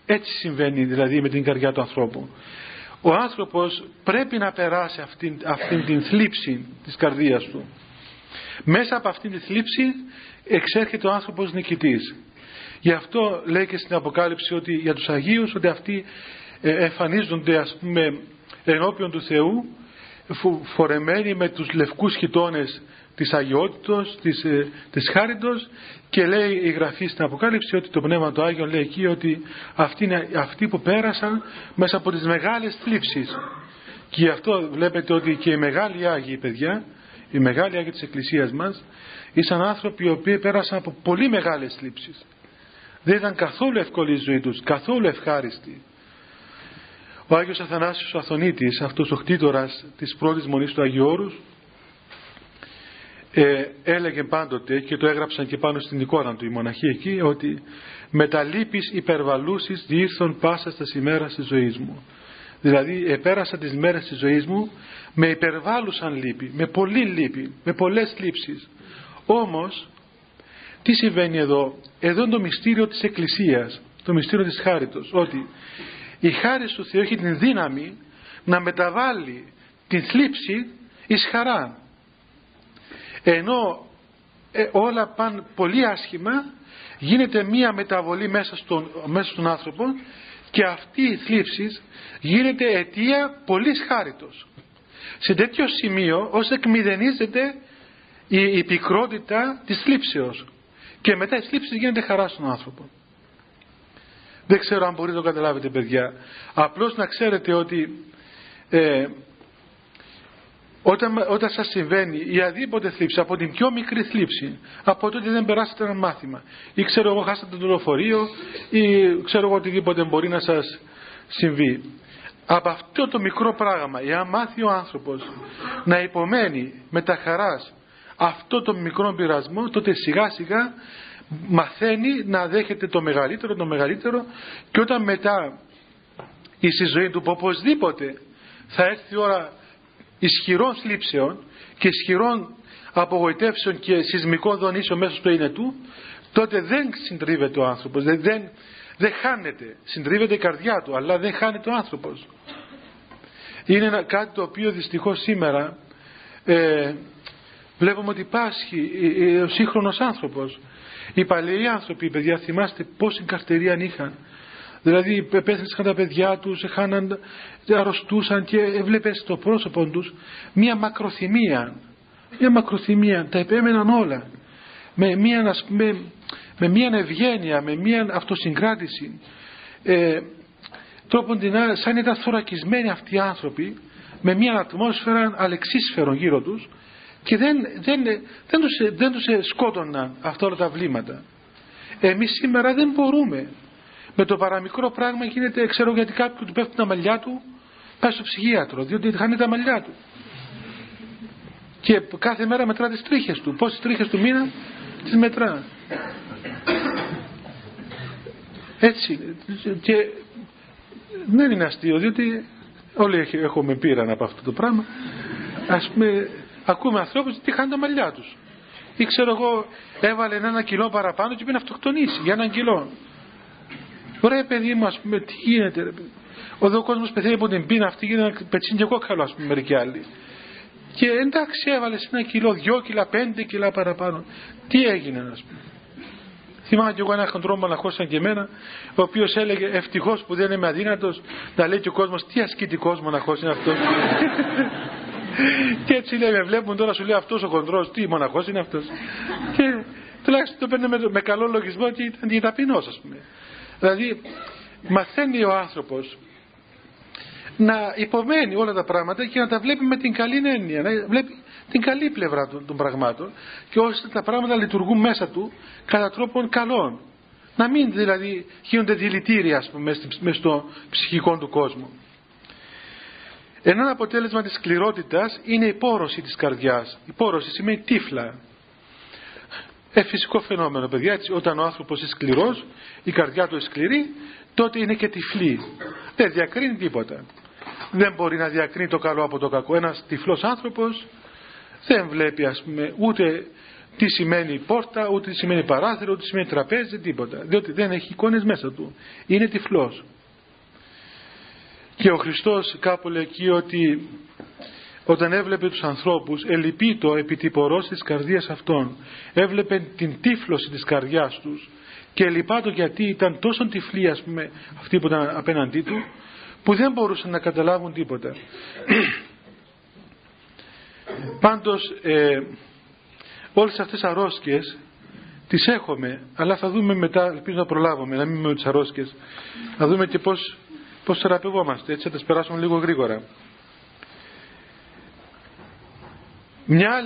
Έτσι συμβαίνει δηλαδή με την καρδιά του ανθρώπου. Ο άνθρωπος πρέπει να περάσει αυτήν την θλίψη της καρδίας του. Μέσα από αυτήν τη θλίψη εξέρχεται ο άνθρωπος νικητής. Γι' αυτό λέει και στην Αποκάλυψη ότι για τους Αγίους ότι αυτοί εμφανίζονται, ας πούμε, ενώπιον του Θεού φορεμένοι με τους λευκούς χιτώνες της αγιότητος, της χάριτος, και λέει η Γραφή στην Αποκάλυψη ότι το Πνεύμα του Άγιον λέει εκεί ότι αυτοί είναι αυτοί που πέρασαν μέσα από τις μεγάλες θλίψεις. Και γι' αυτό βλέπετε ότι και οι μεγάλοι Άγιοι, παιδιά, οι μεγάλοι Άγιοι της Εκκλησίας μας ήσαν άνθρωποι οι οποίοι πέρασαν από πολύ μεγάλες θλίψεις. Δεν ήταν καθόλου εύκολη η ζωή τους, καθόλου ευχάριστη. Ο Άγιος Αθανάσιος ο Αθωνίτης, αυτός ο κτήτορας της πρώτης μονής του Αγίου Όρους, έλεγε πάντοτε, και το έγραψαν και πάνω στην εικόνα του οι μοναχοί εκεί, ότι με τα λύπης υπερβαλούσεις διήρθον πάσα στα ημέρας της ζωής μου. Δηλαδή επέρασα τις μέρες της ζωής μου με υπερβάλλουσαν λύπη, με πολλή λύπη, με πολλές λήψεις. Όμως τι συμβαίνει εδώ? Εδώ είναι το μυστήριο της Εκκλησίας, το μυστήριο της χάριτος, ότι η χάρις του Θεού έχει την δύναμη να μεταβάλει την θλίψη εις χαρά. Ενώ όλα πάνε πολύ άσχημα, γίνεται μία μεταβολή μέσα στον άνθρωπο και αυτή η θλίψη γίνεται αιτία πολύς χάριτος. Σε τέτοιο σημείο ώστε εκμηδενίζεται η πικρότητα της θλίψεως και μετά η θλίψη γίνεται χαρά στον άνθρωπο. Δεν ξέρω αν μπορείτε να το καταλάβετε, παιδιά. Απλώς να ξέρετε ότι όταν σας συμβαίνει η αδίποτε θλίψη, από την πιο μικρή θλίψη, από το ότι δεν περάσετε ένα μάθημα ή ξέρω εγώ χάσατε το λεωφορείο ή ξέρω εγώ οτιδήποτε μπορεί να σας συμβεί, από αυτό το μικρό πράγμα, εάν μάθει ο άνθρωπος να υπομένει με τα χαράς αυτό το μικρό πειρασμό, τότε σιγά σιγά μαθαίνει να δέχεται το μεγαλύτερο, και όταν μετά στη ζωή του που οπωσδήποτε θα έρθει η ώρα ισχυρών θλίψεων και ισχυρών απογοητεύσεων και σεισμικών δονήσεων μέσα στο είναι του, τότε δεν συντρίβεται ο άνθρωπος, δεν χάνεται, συντρίβεται η καρδιά του, αλλά δεν χάνεται ο άνθρωπος. Είναι κάτι το οποίο δυστυχώς σήμερα βλέπουμε ότι πάσχει ο σύγχρονος άνθρωπος. Οι παλαιοί άνθρωποι, παιδιά, θυμάστε πόση καρτερία είχαν. Δηλαδή πέθαναν τα παιδιά τους, αρρωστούσαν και έβλεπες στο πρόσωπο τους μία μακροθυμία, τα επέμεναν όλα με μία ευγένεια, με μία αυτοσυγκράτηση, τρόπον σαν ήταν θωρακισμένοι αυτοί οι άνθρωποι με μία ατμόσφαιρα αλεξίσφαιρον γύρω τους και δεν τους σκότωναν αυτά όλα τα βλήματα. Εμείς σήμερα δεν μπορούμε. Με το παραμικρό πράγμα γίνεται, ξέρω γιατί κάποιου του πέφτουν τα μαλλιά του, πάει στο ψυχίατρο, διότι χάνει τα μαλλιά του. Και κάθε μέρα μετρά τις τρίχες του. Πόσες τρίχες του μήνα τις μετρά. Έτσι. Και δεν είναι αστείο, διότι όλοι έχουμε πείραν από αυτό το πράγμα. Ας πούμε, ακούμε ανθρώπους τι χάνουν τα μαλλιά τους. Ή ξέρω εγώ, έβαλε 1 κιλό παραπάνω και πήγε να αυτοκτονήσει για 1 κιλό. Ωραία, παιδί μου, ας πούμε, τι γίνεται, ρε παιδί. Ο κόσμος πεθαίνει από την πείνα αυτή, γίνεται ένα πετσίν και κόκκαλο, ας πούμε, μερικοί άλλοι. Και εντάξει, έβαλες 1 κιλό, 2 κιλά, 5 κιλά παραπάνω. Τι έγινε, ας πούμε. Θυμάμαι και εγώ ένα χοντρό μοναχό σαν και εμένα, ο οποίος έλεγε ευτυχώς που δεν είμαι αδύνατος, να λέει και ο κόσμος τι ασκητικός μοναχός είναι αυτός. Και έτσι λέει, με βλέπουν τώρα, σου λέει αυτός ο χοντρός, τι μοναχός είναι αυτός. Και τουλάχιστον το παίρνει με καλό λογισμό και ήταν και ταπεινός, ας πούμε. Δηλαδή μαθαίνει ο άνθρωπος να υπομένει όλα τα πράγματα και να τα βλέπει με την καλή έννοια, να βλέπει την καλή πλευρά των πραγμάτων και ώστε τα πράγματα λειτουργούν μέσα του κατά τρόπον καλών. να μην δηλαδή γίνονται δηλητήρια, ας πούμε, μες στο ψυχικό του κόσμο. Ένα αποτέλεσμα της σκληρότητας είναι η πόρωση της καρδιάς. Η πόρωση σημαίνει τύφλα. Φυσικό φαινόμενο, παιδιά, έτσι, όταν ο άνθρωπος είναι σκληρός, η καρδιά του είναι σκληρή, τότε είναι και τυφλή. Δεν διακρίνει τίποτα. Δεν μπορεί να διακρίνει το καλό από το κακό. Ένας τυφλός άνθρωπος δεν βλέπει, ας πούμε, ούτε τι σημαίνει πόρτα, ούτε τι σημαίνει παράθυρο, ούτε τι σημαίνει τραπέζι, τίποτα. Διότι δεν έχει εικόνες μέσα του. Είναι τυφλός. Και ο Χριστός κάπου λέει εκεί ότι όταν έβλεπε τους ανθρώπους, ελυπείτο επί τη πορός της καρδίας αυτών. Έβλεπε την τύφλωση της καρδιάς τους και ελυπάτο γιατί ήταν τόσο τυφλοί, ας πούμε, αυτοί που ήταν απέναντί του, που δεν μπορούσαν να καταλάβουν τίποτα. Πάντως όλες αυτές τις αρρώσκες τις έχουμε, αλλά θα δούμε μετά, ελπίζω να προλάβουμε, να μην με τις αρρώσκες, να δούμε και πώς θεραπευόμαστε, έτσι θα τις περάσουμε λίγο γρήγορα. Μια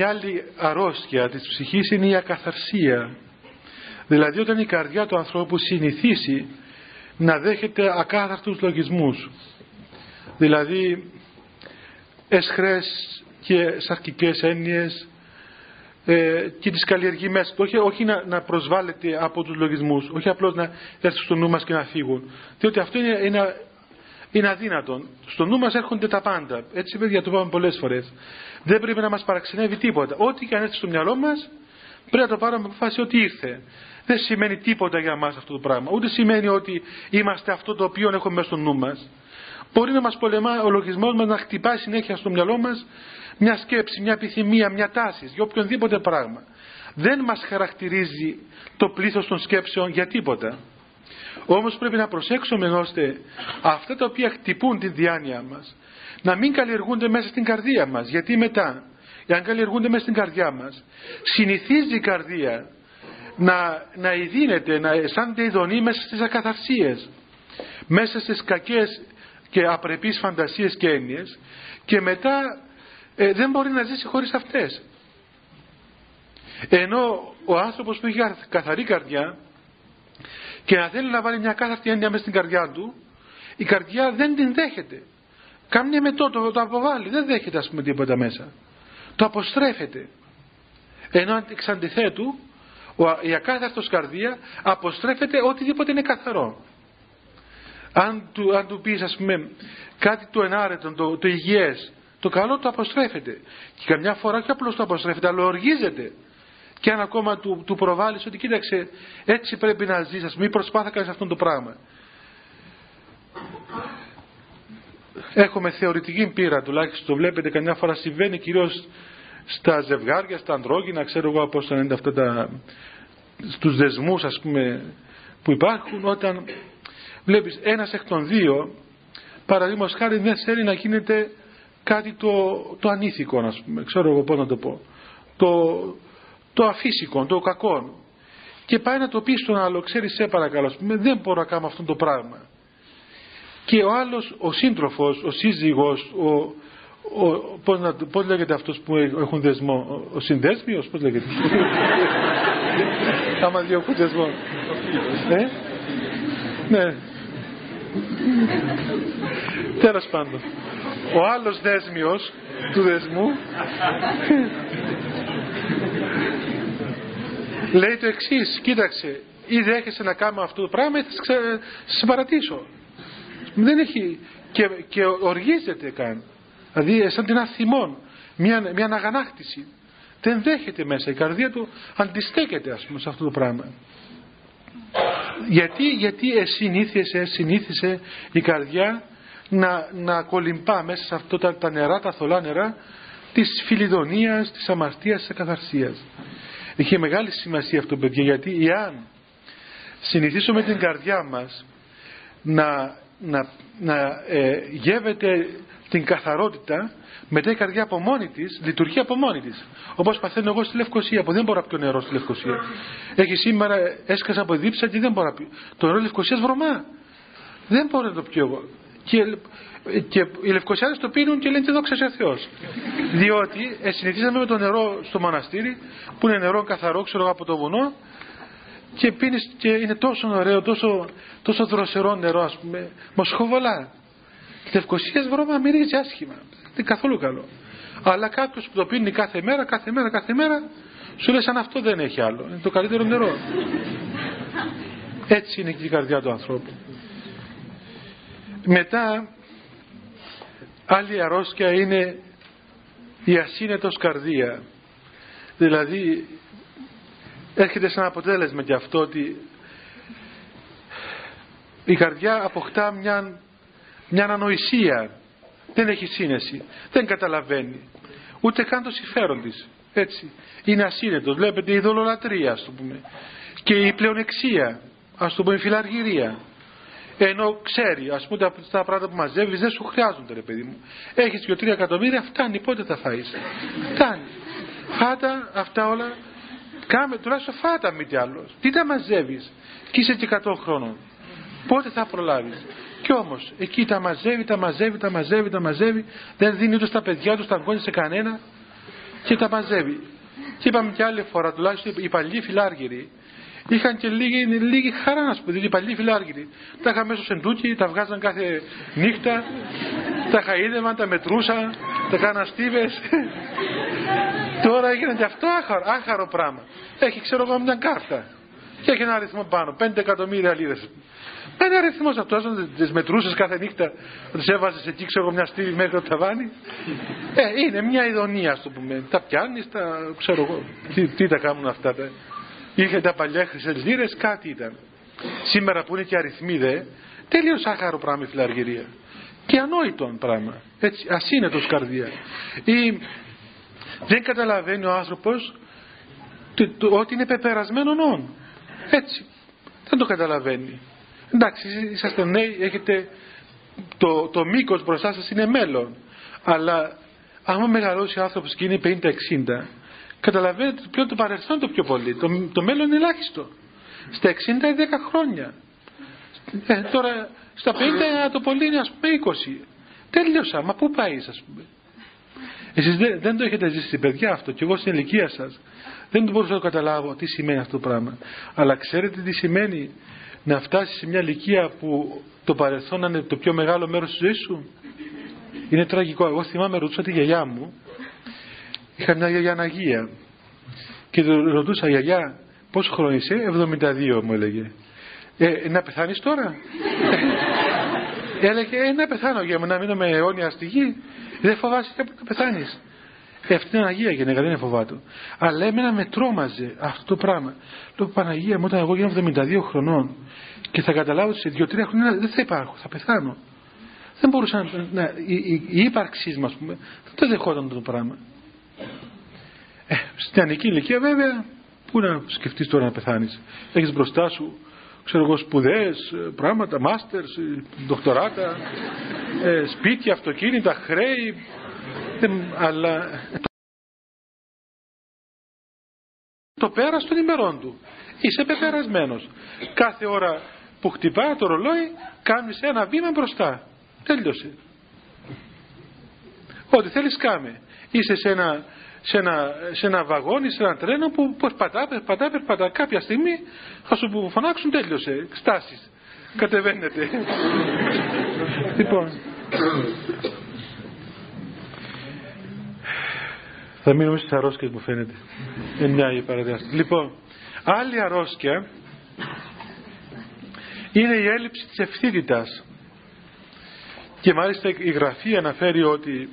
άλλη αρρώστια της ψυχής είναι η ακαθαρσία. Δηλαδή όταν η καρδιά του ανθρώπου συνηθίσει να δέχεται ακάθαρτους λογισμούς, δηλαδή εσχρές και σαρκικές έννοιες, και τις καλλιεργεί μέσα του, όχι να προσβάλλεται από τους λογισμούς, όχι απλώς να έρθουν στο νου μας και να φύγουν, διότι αυτό είναι αδύνατον. Στο νου μας έρχονται τα πάντα, έτσι παιδιά, το είπαμε πολλές φορές. Δεν πρέπει να μας παραξενεύει τίποτα. Ό,τι και αν έρθει στο μυαλό μας πρέπει να το πάρουμε αποφάση ότι ήρθε. Δεν σημαίνει τίποτα για μας αυτό το πράγμα, ούτε σημαίνει ότι είμαστε αυτό το οποίο έχουμε μέσα στο νου μας. Μπορεί να μας πολεμά ο λογισμός μας, να χτυπάει συνέχεια στο μυαλό μας μια σκέψη, μια επιθυμία, μια τάση για οποιονδήποτε πράγμα. Δεν μας χαρακτηρίζει το πλήθος των σκέψεων για τίποτα. Όμως πρέπει να προσέξουμε ώστε αυτά τα οποία χτυπούν τη διάνοια μας να μην καλλιεργούνται μέσα στην καρδία μας. Γιατί μετά, εάν καλλιεργούνται μέσα στην καρδιά μας, συνηθίζει η καρδία να ειδύνεται, σαν ειδονή μέσα στις ακαθαρσίες, μέσα στις κακές και απρεπείς φαντασίες και έννοιες, και μετά δεν μπορεί να ζήσει χωρίς αυτές. Ενώ ο άνθρωπος που έχει καθαρή καρδιά και να θέλει να βάλει μια κάθαρτη έννοια μέσα στην καρδιά του, η καρδιά δεν την δέχεται. Κάμια μετό το αποβάλλει, δεν δέχεται, ας πούμε, τίποτα μέσα. Το αποστρέφεται. Ενώ εξ αντιθέτου η ακάθαρτος καρδία αποστρέφεται οτιδήποτε είναι καθαρό. Αν του πεις, ας πούμε, κάτι το ενάρετο, το υγιές, το καλό το αποστρέφεται. Και καμιά φορά όχι απλώς το αποστρέφεται, αλλά οργίζεται. Και αν ακόμα του προβάλλεις ότι κοίταξε, έτσι πρέπει να ζεις, ας πούμε, μην προσπάθα κάνεις αυτό το πράγμα. Έχουμε θεωρητική πείρα, τουλάχιστον το βλέπετε, καμιά φορά συμβαίνει κυρίως στα ζευγάρια, στα ανδρόγυνα, ξέρω εγώ πώς είναι αυτά στους δεσμούς, ας πούμε, που υπάρχουν, όταν βλέπεις ένας εκ των δύο, παραδείγματος χάρη, δεν θέλει να γίνεται κάτι το ανήθικο, ας πούμε, ξέρω εγώ πώς να το πω, το αφύσικο, το κακό, και πάει να το πει στον άλλο, ξέρεις, σε παρακαλώ, ας πούμε, δεν μπορώ να κάνω αυτό το πράγμα. Και ο άλλος, ο σύντροφος, ο σύζυγος, πώς λέγεται αυτός που έχουν δεσμό, ο συνδέσμιος, πώς λέγεται? Άμα δύο έχουν δεσμό. Ναι. Τέλος πάντων. Ο άλλος δέσμιος του δεσμού λέει το εξής: κοίταξε, ή δέχεσαι να κάνω αυτό το πράγμα ή θα σε παρατήσω. Δεν έχει, και οργίζεται καν. Δηλαδή σαν την αθυμών, μια αναγανάκτηση. Δεν δέχεται μέσα, η καρδία του αντιστέκεται, ας πούμε, σε αυτό το πράγμα. Γιατί συνήθισε η καρδιά να κολυμπά μέσα σε αυτό τα νερά, τα θολά νερά της φιλιδονίας, της αμαρτίας, της ακαθαρσίας. Έχει μεγάλη σημασία αυτό, παιδιά, γιατί εάν συνηθίσουμε την καρδιά μας να γεύεται την καθαρότητα, μετά η καρδιά από μόνη της λειτουργεί από μόνη της. Όπως παθαίνω εγώ στη Λευκοσία, που δεν μπορώ να πιω νερό στη Λευκοσία. Έχει σήμερα, έσκασα από δίψα και δεν μπορώ να πιω. Το νερό Λευκοσίας βρωμά. Δεν μπορώ να το πιω εγώ. Και οι Λευκοσιάδες το πίνουν και λένε και δόξα σε Θεός. Διότι συνηθίσαμε με το νερό στο μοναστήρι, που είναι νερό καθαρό, ξέρω από το βουνό, και πίνεις και είναι τόσο ωραίο, τόσο δροσερό νερό, ας πούμε, μοσχοβολά. Τη Λευκοσίας βρώμα μυρίζει άσχημα, δεν είναι καθόλου καλό. Αλλά κάποιος που το πίνει κάθε μέρα, σου λέει σαν αυτό δεν έχει άλλο, είναι το καλύτερο νερό. Έτσι είναι και η καρδιά του ανθρώπου. Μετά, άλλη αρρώστια είναι η ασύνετος καρδία. Δηλαδή έρχεται σαν αποτέλεσμα και αυτό ότι η καρδιά αποκτά μια ανοησία, δεν έχει σύνεση, δεν καταλαβαίνει ούτε καν το συμφέρον της. Έτσι είναι ασύνετος. Βλέπετε η ειδωλολατρία, ας το πούμε, και η πλεονεξία, ας το πούμε η φιλαργυρία. Ενώ ξέρει, ας πούμε, τα πράγματα που μαζεύεις δεν σου χρειάζονται, ρε παιδί μου. Έχεις 2-3 εκατομμύρια, φτάνει, πότε θα φάεις? Φτάνει. Φάτα αυτά όλα, κάμε, τουλάχιστον φάτα μη τι άλλο. Τι τα μαζεύεις? Και είσαι και 100 χρόνων. Πότε θα προλάβεις? Κι όμως εκεί τα μαζεύει, δεν δίνει ούτε στα παιδιά του, τα αγώνει σε κανένα και τα μαζεύει. Και είπαμε και άλλη φορά, τουλάχιστον οι παλιοί φιλάργυροι είχαν και λίγη χαρά, να σου πω. Οι παλιοί φιλάργυροι τα είχαν μέσα στο σεντούκι, τα βγάζαν κάθε νύχτα, τα χαΐδευαν, τα μετρούσαν, τα κάναν στίβες. Τώρα έγιναν και αυτό άχαρο πράγμα. Έχει, ξέρω εγώ, μια κάρτα και έχει ένα αριθμό πάνω, 5 εκατομμύρια λίρες. Ένα αριθμός αυτός, αν τις μετρούσες κάθε νύχτα, τις έβαζες εκεί, ξέρω, μια στίβη μέχρι το ταβάνι. Είναι μια ειδονία, ας το πούμε. Τα πιάνεις, ξέρω εγώ, τι τα κάνουν αυτά. Είχε τα παλιά χρυσές λίρες, κάτι ήταν. Σήμερα που είναι και αριθμοί τελείως άχαρο πράγμα η φιλαργυρία. Και ανόητον πράγμα. Έτσι, ασύνετος καρδία. Ή δεν καταλαβαίνει ο άνθρωπος ότι είναι πεπερασμένο νόν. Έτσι. Δεν το καταλαβαίνει. Εντάξει, είσαστε νέοι, έχετε το μήκος μπροστά σας είναι μέλλον. Αλλά άμα μεγαλώσει ο άνθρωπος και είναι 50-60, καταλαβαίνετε πλέον το παρελθόν το πιο πολύ. Το μέλλον είναι ελάχιστο. Στα 60 είναι 10 χρόνια. Τώρα στα 50 το πολύ είναι, ας πούμε, 20. Τέλειωσα. Μα πού πάει, ας πούμε? Εσείς δεν το έχετε ζήσει, παιδιά, αυτό. Και εγώ στην ηλικία σας δεν μπορούσα να το καταλάβω τι σημαίνει αυτό το πράγμα. Αλλά ξέρετε τι σημαίνει να φτάσεις σε μια ηλικία που το παρελθόν είναι το πιο μεγάλο μέρος της ζωής σου? Είναι τραγικό. Εγώ θυμάμαι, ρωτούσα τη γιαγιά μου. Είχα μια γιαγιά Αγία και ρωτούσα, γιαγιά, πόσο χρόνο είσαι? 72, μου έλεγε. Να πεθάνεις τώρα? Έλεγε, να πεθάνω, για να μείνω με αιώνια στη γη. Δεν φοβάσαι να πεθάνεις? Αυτή είναι Αγία γενικά, δεν είναι φοβάτο. Αλλά εμένα με τρόμαζε αυτό το πράγμα. Λέω, Παναγία μου, όταν εγώ γίνω 72 χρονών και θα καταλάβω ότι σε 2-3 χρόνια δεν θα υπάρχω, θα πεθάνω. Δεν μπορούσα η ύπαρξή μας, πούμε, δεν το δεχόταν το πράγμα. Στην ανική ηλικία, βέβαια, πού να σκεφτείς τώρα να πεθάνεις? Έχεις μπροστά σου, ξέρω εγώ, σπουδές, πράγματα, μάστερς, δοκτοράτα, σπίτια, αυτοκίνητα, χρέη, αλλά το πέρας των ημερών του. Είσαι πεπερασμένος. Κάθε ώρα που χτυπάει το ρολόι, κάνεις ένα βήμα μπροστά. Τέλειωσε. Ό,τι θέλεις κάμε. Είσαι σε ένα βαγόνι, σε ένα τρένο που περπατά. Κάποια στιγμή θα σου φωνάξουν, τέλειωσε. Στάσεις. Κατεβαίνετε. Λοιπόν. Θα μείνουμε στις αρρώσκες, μου φαίνεται. Μια η παραδιάσταση. Λοιπόν, άλλη αρρώσκια είναι η έλλειψη της ευθύτητας. Και μάλιστα η Γραφή αναφέρει ότι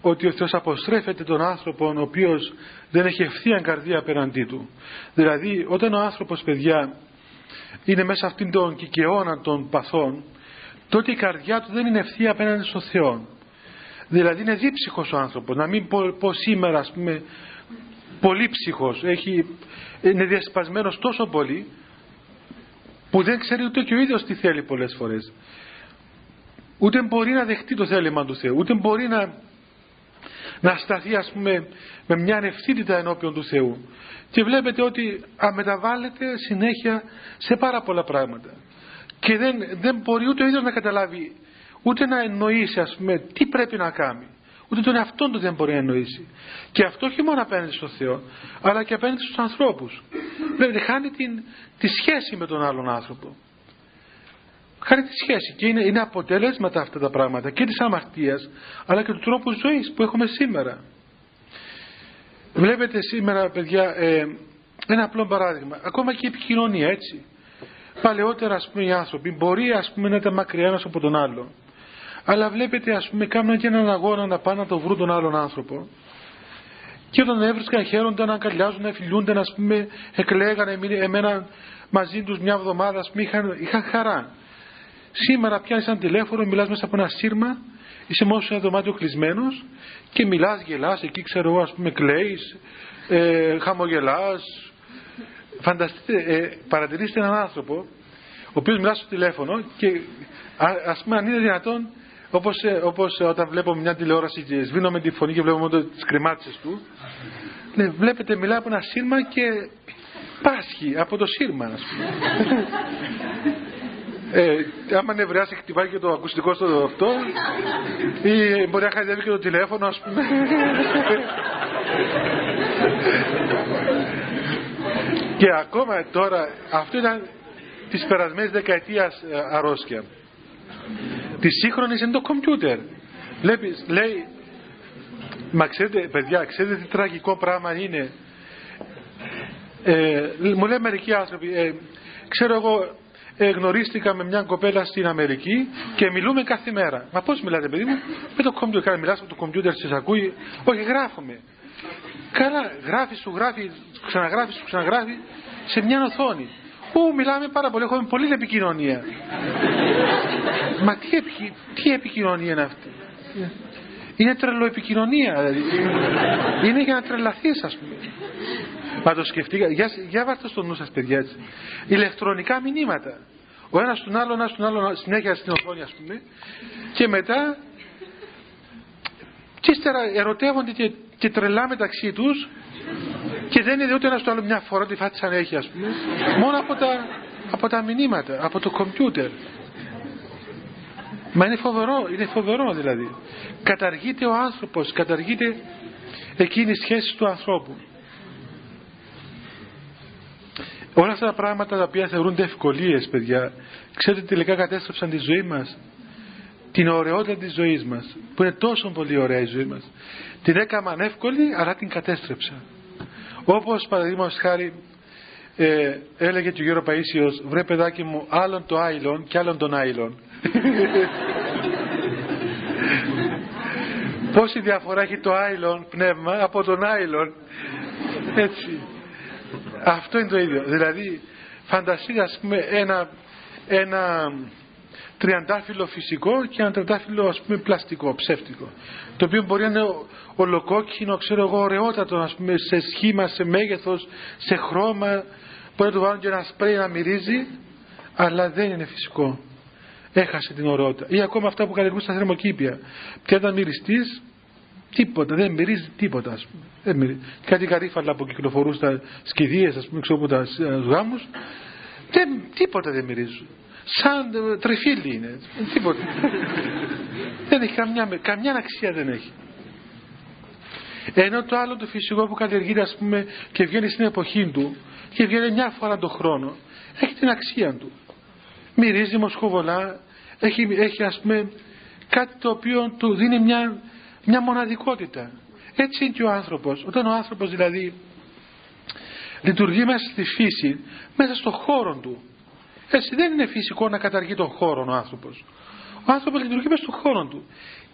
ο Θεός αποστρέφεται τον άνθρωπο ο οποίος δεν έχει ευθεία καρδία απέναντί του. Δηλαδή όταν ο άνθρωπος, παιδιά, είναι μέσα αυτήν τον κικαιώνα των παθών, τότε η καρδιά του δεν είναι ευθεία απέναντι στον Θεό. Δηλαδή είναι δίψυχος ο άνθρωπος. Να μην πω σήμερα, ας πούμε, πολύψυχος, είναι διασπασμένος τόσο πολύ που δεν ξέρει ούτε και ο ίδιος τι θέλει πολλές φορές. Ούτε μπορεί να δεχτεί το θέλημα του Θεού, ούτε μπορεί να σταθεί, ας πούμε, με μια ανευθύτητα ενώπιον του Θεού. Και βλέπετε ότι αμεταβάλλεται συνέχεια σε πάρα πολλά πράγματα. Και δεν μπορεί ούτε ο ίδιος να καταλάβει, ούτε να εννοήσει, ας πούμε, τι πρέπει να κάνει. Ούτε τον εαυτόν του δεν μπορεί να εννοήσει. Και αυτό όχι μόνο απέναντι στον Θεό, αλλά και απέναντι στους ανθρώπους. Βλέπετε, χάνει τη σχέση με τον άλλον άνθρωπο. Χάνει τη σχέση. Και είναι αποτέλεσματα αυτά τα πράγματα και της αμαρτίας, αλλά και του τρόπου ζωής που έχουμε σήμερα. Βλέπετε σήμερα, παιδιά, ένα απλό παράδειγμα. Ακόμα και η επικοινωνία, έτσι. Παλαιότερα, ας πούμε, οι άνθρωποι μπορεί, ας πούμε, να ήταν μακριά ένας από τον άλλο. Αλλά βλέπετε, ας πούμε, κάνουν και έναν αγώνα να πάνε να το βρουν τον άλλον άνθρωπο. Και όταν έβρισκαν, χαίρονταν, αγκαλιάζουν, φιλούνταν, ας πούμε, εκλέγανε, εμέναν μαζί τους μια εβδομάδα, ας πούμε, είχαν χαρά. Σήμερα πιάνεις ένα τηλέφωνο, μιλάς μέσα από ένα σύρμα, είσαι μόνο σε ένα δωμάτιο κλεισμένος και μιλάς, γελάς, εκεί ξέρω εγώ, ας πούμε, κλαίεις, χαμογελάς. Φανταστείτε, παρατηρήστε έναν άνθρωπο, ο οποίος μιλά στο τηλέφωνο και ας πούμε, αν είναι δυνατόν, όπως όταν βλέπω μια τηλεόραση και σβήνω με τη φωνή και βλέπω μόνο τις κρεμάτσες του, βλέπετε, μιλάει από ένα σύρμα και πάσχει από το σύρμα, ας πούμε. Άμα νευριάσει, χτυπάει και το ακουστικό στο αυτό, ή μπορεί να χαϊδεύει και το τηλέφωνο, ας πούμε. Και ακόμα τώρα, αυτό ήταν της περασμένης δεκαετίας αρρώστια. Τη σύγχρονη είναι το κομπιούτερ. Λέει, μα ξέρετε, παιδιά, ξέρετε τι τραγικό πράγμα είναι. Μου λέει μερικοί άνθρωποι, ξέρω εγώ, γνωρίστηκα με μια κοπέλα στην Αμερική και μιλούμε κάθε μέρα. Μα πώς μιλάτε, παιδί μου? Με το κομπιούτερ. Μιλάς από το κομπιούτερ, σας ακούει? Όχι, γράφουμε. Καλά, γράφει, σου γράφει, σου ξαναγράφει σε μια οθόνη. Μιλάμε πάρα πολύ, έχουμε πολλή επικοινωνία. Μα τι επικοινωνία είναι αυτή? Είναι τρελοεπικοινωνία, δηλαδή. Είναι για να τρελαθείς, ας πούμε. Μα το σκεφτήκα, για βάρτε στο νου σας, παιδιά, έτσι. Ηλεκτρονικά μηνύματα. Ο ένας στον άλλον, συνέχεια στην οθόνη, ας πούμε. Και μετά, και ύστερα ερωτεύονται και τρελά μεταξύ τους. Και δεν είναι ούτε ένα στο άλλο μια φορά τη φάτσα να έχει, ας πούμε. Μόνο από τα μηνύματα, από το κομπιούτερ. Μα είναι φοβερό δηλαδή. Καταργείται ο άνθρωπος, καταργείται εκείνη η σχέση του ανθρώπου. Όλα αυτά τα πράγματα τα οποία θεωρούνται ευκολίες, παιδιά, ξέρετε, τελικά κατέστρεψαν τη ζωή μας. Την ωραιότητα της ζωής μας, που είναι τόσο πολύ ωραία η ζωή μας. Την έκαναν εύκολη, αλλά την κατέστρεψαν. Όπως παραδείγματος χάρη έλεγε και ο Γέρο Παΐσιος, βρε παιδάκι μου, άλλον το άειλον και άλλον τον άειλον. Πόση διαφορά έχει το άειλον πνεύμα από τον άειλον. Έτσι. Αυτό είναι το ίδιο. Δηλαδή φανταστείτε, ας πούμε, ένα τριαντάφυλλο φυσικό και ένα τριαντάφυλλο, ας πούμε, πλαστικό, ψεύτικο, το οποίο μπορεί να είναι ολοκόκκινο, ξέρω εγώ, ωραιότατο, ας πούμε, σε σχήμα, σε μέγεθος, σε χρώμα, μπορεί να του βάλουν και ένα σπρέι να μυρίζει, αλλά δεν είναι φυσικό. Έχασε την ωραιότητα. Ή ακόμα αυτά που καλλιεργούν στα θερμοκήπια. Πια όταν μυριστείς, τίποτα, δεν μυρίζει τίποτα, ας πούμε. Δεν μυρίζει. Κάτι καρύφαλα που κυκλοφορούν στα σκηδίες, ας πούμε, ξέρω από τα γάμους, τίποτα δεν μυρίζουν. Σαν τριφύλι είναι. Τίποτα. Δεν έχει καμιά αξία, δεν έχει. Ενώ το άλλο το φυσικό που καλλιεργείται, ας πούμε, και βγαίνει στην εποχή του και βγαίνει μια φορά τον χρόνο, έχει την αξία του. Μυρίζει μοσχοβολά, έχει ας πούμε κάτι το οποίο του δίνει μια μοναδικότητα. Έτσι είναι και ο άνθρωπος. Όταν ο άνθρωπος δηλαδή λειτουργεί μέσα στη φύση, μέσα στο χώρο του, έτσι δεν είναι φυσικό να καταργεί τον χώρο ο άνθρωπος. Ο άνθρωπος λειτουργεί μέσα στον χώρο του.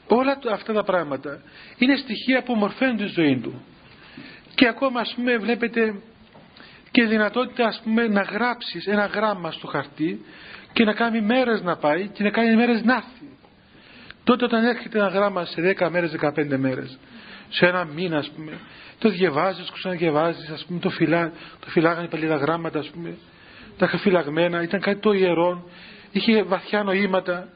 Όλα αυτά τα πράγματα είναι στοιχεία που μορφαίνουν τη ζωή του. Και ακόμα, ας πούμε, βλέπετε και δυνατότητα, ας πούμε, να γράψεις ένα γράμμα στο χαρτί και να κάνει μέρες να πάει και να κάνει μέρες να έρθει. Τότε όταν έρχεται ένα γράμμα σε 10 μέρες, 15 μέρες, σε ένα μήνα, ας πούμε, το διαβάζεις, το ξαναδιαβάζεις, ας πούμε, το φυλάγανε πάλι τα γράμματα, ας πούμε, τα είχα φυλαγμένα, ήταν κάτι το ιερό, είχε βαθιά νοήματα.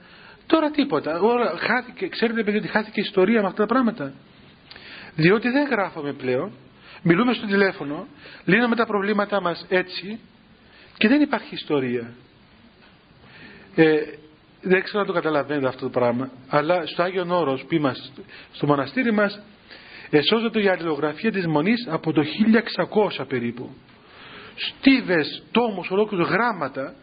Τώρα τίποτα. Χάθηκε, ξέρετε, παιδί, ότι χάθηκε η ιστορία με αυτά τα πράγματα. Διότι δεν γράφουμε πλέον, μιλούμε στο τηλέφωνο, λύνουμε τα προβλήματά μας έτσι και δεν υπάρχει ιστορία. δεν ξέρω αν το καταλαβαίνετε αυτό το πράγμα, αλλά στο Άγιον Όρος που είμαστε, στο μοναστήρι μας, εσώζεται η αλληλογραφία της Μονής από το 1600 περίπου. Στίβες, τόμους, ολόκληρους γράμματα.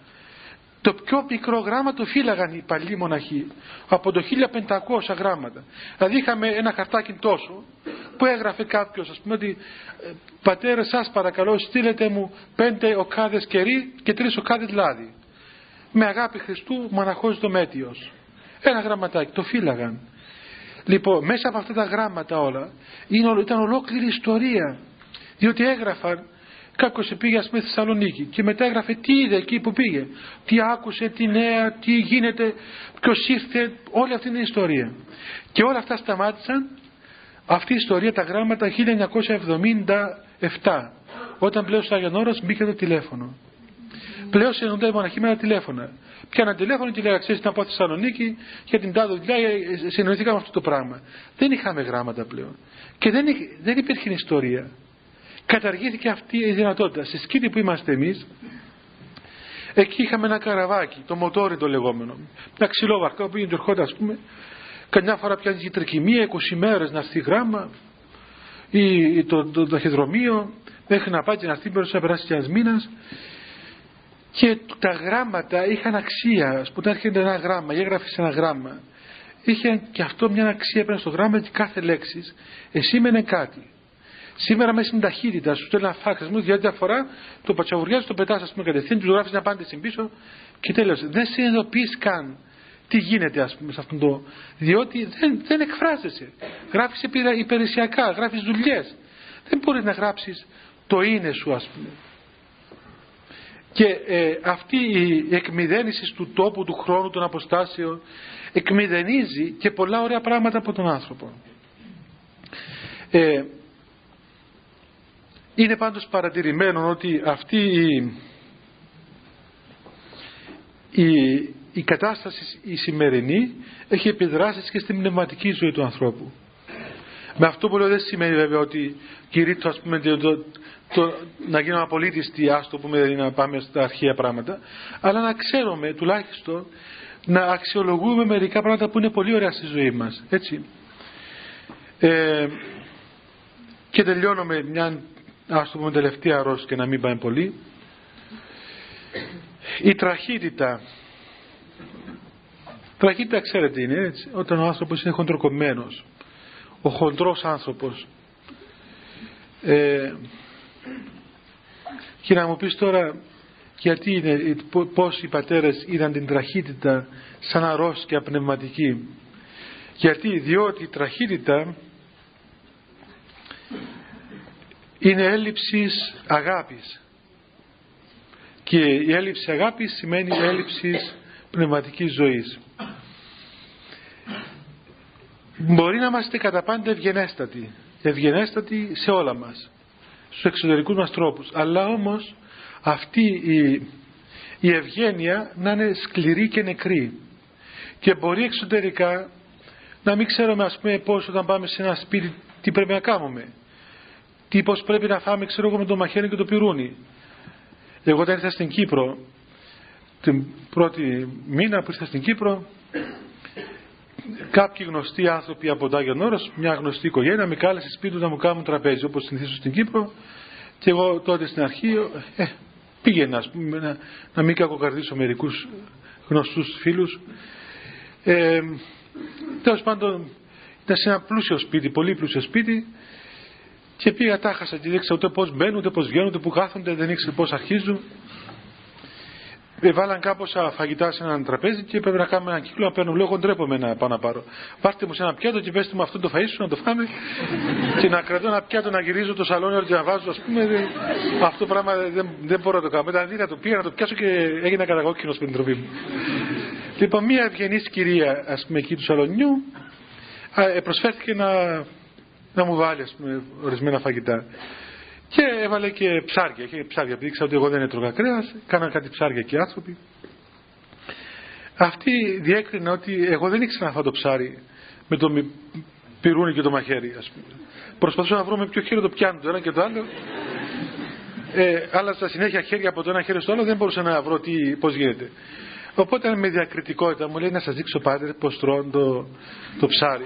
Το πιο μικρό γράμμα το φύλαγαν οι παλιοί μοναχοί από το 1500 γράμματα. Δηλαδή είχαμε ένα χαρτάκι τόσο που έγραφε κάποιος, ας πούμε, ότι πατέρα, σας παρακαλώ στείλετε μου 5 οκάδες κερί και 3 οκάδες λάδι. Με αγάπη Χριστού, μοναχός Δομέτιος. Ένα γραμματάκι, το φύλαγαν. Λοιπόν, μέσα από αυτά τα γράμματα όλα ήταν ολόκληρη ιστορία. Διότι έγραφαν, κάποιος πήγε ας πούμε στη Θεσσαλονίκη και μετά έγραφε τι είδε εκεί που πήγε, τι άκουσε, τι νέα, τι γίνεται, ποιος ήρθε, όλη αυτή είναι η ιστορία. Και όλα αυτά σταμάτησαν, αυτή η ιστορία, τα γράμματα 1977, όταν πλέον στο Άγιον Όρος μπήκε το τηλέφωνο. Πλέον συναντώνται οι μοναχοί με τα τηλέφωνα. Πιάναν τηλέφωνο και λέγανε, ξέρεις, να πάω στη Θεσσαλονίκη για την τάδε δουλειά, συνοηθήκαμε αυτό το πράγμα. Δεν είχαμε γράμματα πλέον. Και δεν υπήρχε ιστορία. Καταργήθηκε αυτή η δυνατότητα. Στη Σκήτη που είμαστε εμείς, εκεί είχαμε ένα καραβάκι, το μοτόρι το λεγόμενο. Μια ξυλόβαρκα που πήγαινε και ερχόταν, ας πούμε, καμιά φορά πιάνει τρικυμία, 20 μέρες να στείλει γράμμα, ή το ταχυδρομείο, μέχρι να πάει και να στείλει, να περάσει και ένας μήνας. Και τα γράμματα είχαν αξία. Ας πούμε, έρχεται ένα γράμμα, έγραφες ένα γράμμα, είχε και αυτό μια αξία πέρα στο γράμμα και κάθε λέξη εσήμενε κάτι. Σήμερα μέσα στην ταχύτητα σου στέλνει ένα φάξ, μου για διαφορά το πατσαβουριάζει, το πετάς, ας πούμε, κατευθείαν, του γράφεις μια απάντηση πίσω και τέλος. Δεν συνειδητοποιείς καν τι γίνεται, ας πούμε, σε αυτόν το. Διότι δεν εκφράζεσαι. Γράφεις υπηρεσιακά, γράφεις δουλειές. Δεν μπορείς να γράψεις το είναι σου, ας πούμε. Και αυτή η εκμηδένιση του τόπου, του χρόνου, των αποστάσεων εκμηδενίζει και πολλά ωραία πράγματα από τον άνθρωπο. Είναι πάντως παρατηρημένο ότι αυτή η κατάσταση η σημερινή έχει επιδράσεις και στην πνευματική ζωή του ανθρώπου. Με αυτό που λέω δεν σημαίνει βέβαια ότι κηρύττω, ας πούμε, να γίνουμε απολύτιστοι, ας το πούμε, δηλαδή να πάμε στα αρχαία πράγματα, αλλά να ξέρουμε τουλάχιστον να αξιολογούμε μερικά πράγματα που είναι πολύ ωραία στη ζωή μας, έτσι. Και τελειώνω με μια, ας το πούμε, τελευταία αρρώστια και να μην πάμε πολύ. Η τραχύτητα. Τραχύτητα, ξέρετε, είναι έτσι, όταν ο άνθρωπος είναι χοντροκομμένος, ο χοντρός άνθρωπος. Και να μου πεις τώρα γιατί είναι, πώς οι πατέρες είδαν την τραχύτητα σαν αρρώστια πνευματική. Γιατί, διότι η τραχύτητα είναι έλλειψη αγάπης και η έλλειψη αγάπης σημαίνει έλλειψη πνευματικής ζωής. Μπορεί να είμαστε κατά πάντα ευγενέστατοι σε όλα μας, στους εξωτερικούς μας τρόπους, αλλά όμως αυτή η ευγένεια να είναι σκληρή και νεκρή και μπορεί εξωτερικά να μην ξέρουμε, ας πούμε, πώς όταν πάμε σε ένα σπίτι τι πρέπει να κάνουμε, πώς πρέπει να φάμε, ξέρω εγώ, με το μαχαίρι και το πυρούνι. Εγώ όταν ήρθα στην Κύπρο, την πρώτη μήνα που ήρθα στην Κύπρο, κάποιοι γνωστοί άνθρωποι από το Άγιον Όρος, μια γνωστή οικογένεια, με κάλεσε σπίτι του να μου κάνουν τραπέζι, όπως συνηθίζω στην Κύπρο, και εγώ τότε στην αρχή πήγαινα, ας πούμε, να μην κακοκαρδίσω μερικούς γνωστούς φίλους. Τέλος πάντων, ήταν σε ένα πλούσιο σπίτι, πολύ πλούσιο σπίτι, και πήγα, τάχασα και δεν ήξερα ούτε πώς μπαίνουν, ούτε πώς βγαίνουν, ούτε που κάθονται, δεν ήξερα πώς αρχίζουν. Βάλαν κάμποσα φαγητά σε έναν τραπέζι και έπρεπε να κάνουμε έναν κύκλο να παίρνω. Λέω, εγώ ντρέπομαι να πάω να πάρω. Πάρτε μου σε ένα πιάτο και πέστε μου αυτό το φαΐ σου να το φάμε. Και να κρατώ ένα πιάτο να γυρίζω το σαλόνι και να βάζω, ας πούμε. Αυτό το πράγμα δεν μπορώ να το κάνω. Μετά δίνα το πήγα να το πιάσω και έγινα καταγόκκινος με την τροφή μου. Λοιπόν, μία ευγενής κυρία, ας πούμε, εκεί του σαλονιού προσφέρθηκε να μου βάλει, ας πούμε, ορισμένα φαγητά. Και έβαλε και ψάρια. Είχε ψάρια, επειδή ήξερα ότι εγώ δεν έτρωγα κρέας, κάναν κάτι ψάρια και οι άνθρωποι. Αυτή διέκρινα ότι εγώ δεν ήξερα να φάω το ψάρι με το πυρούνι και το μαχαίρι, ας πούμε. Προσπαθούσα να βρω με ποιο χέρι το πιάνω το ένα και το άλλο. Αλλά στα συνέχεια χέρια από το ένα χέρι στο άλλο δεν μπορούσα να βρω πώς γίνεται. Οπότε με διακριτικότητα μου λέει να σας δείξω πάτερ πως τρώνε το ψάρι.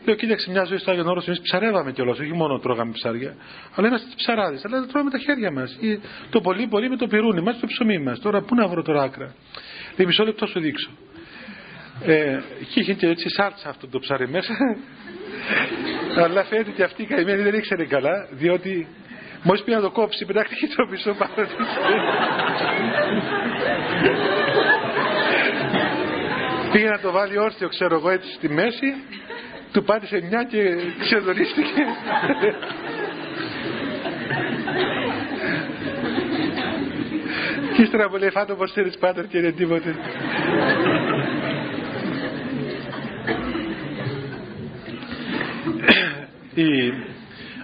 Λέω κοίταξε, μια ζωή στο Άγιον Όρος εμείς ψαρεύαμε κιόλας, όχι μόνο τρώγαμε ψάρια, αλλά είμαστε ψαράδες, αλλά δεν τρώμε τα χέρια μας. Ή το πολύ πολύ με το πυρούνι μας, το ψωμί μας. Τώρα πού να βρω τώρα άκρα. Λέει μισό λεπτό σου δείξω. Και είχε και έτσι σάλτσα αυτό το ψάρι μέσα. Αλλά φαίνεται ότι αυτή η καημένη δεν ήξερε καλά, διότι μόλις πήγε να το κόψει, πετάχτηκε το πίσω πάνω της. Πήγε να το βάλει όρθιο, ξέρω εγώ, έτσι στη μέση, του πάτησε μια και ξεδονίστηκε. Και ύστερα μου λέει φάτο πως θέλεις πάτερ και δεν τίποτε.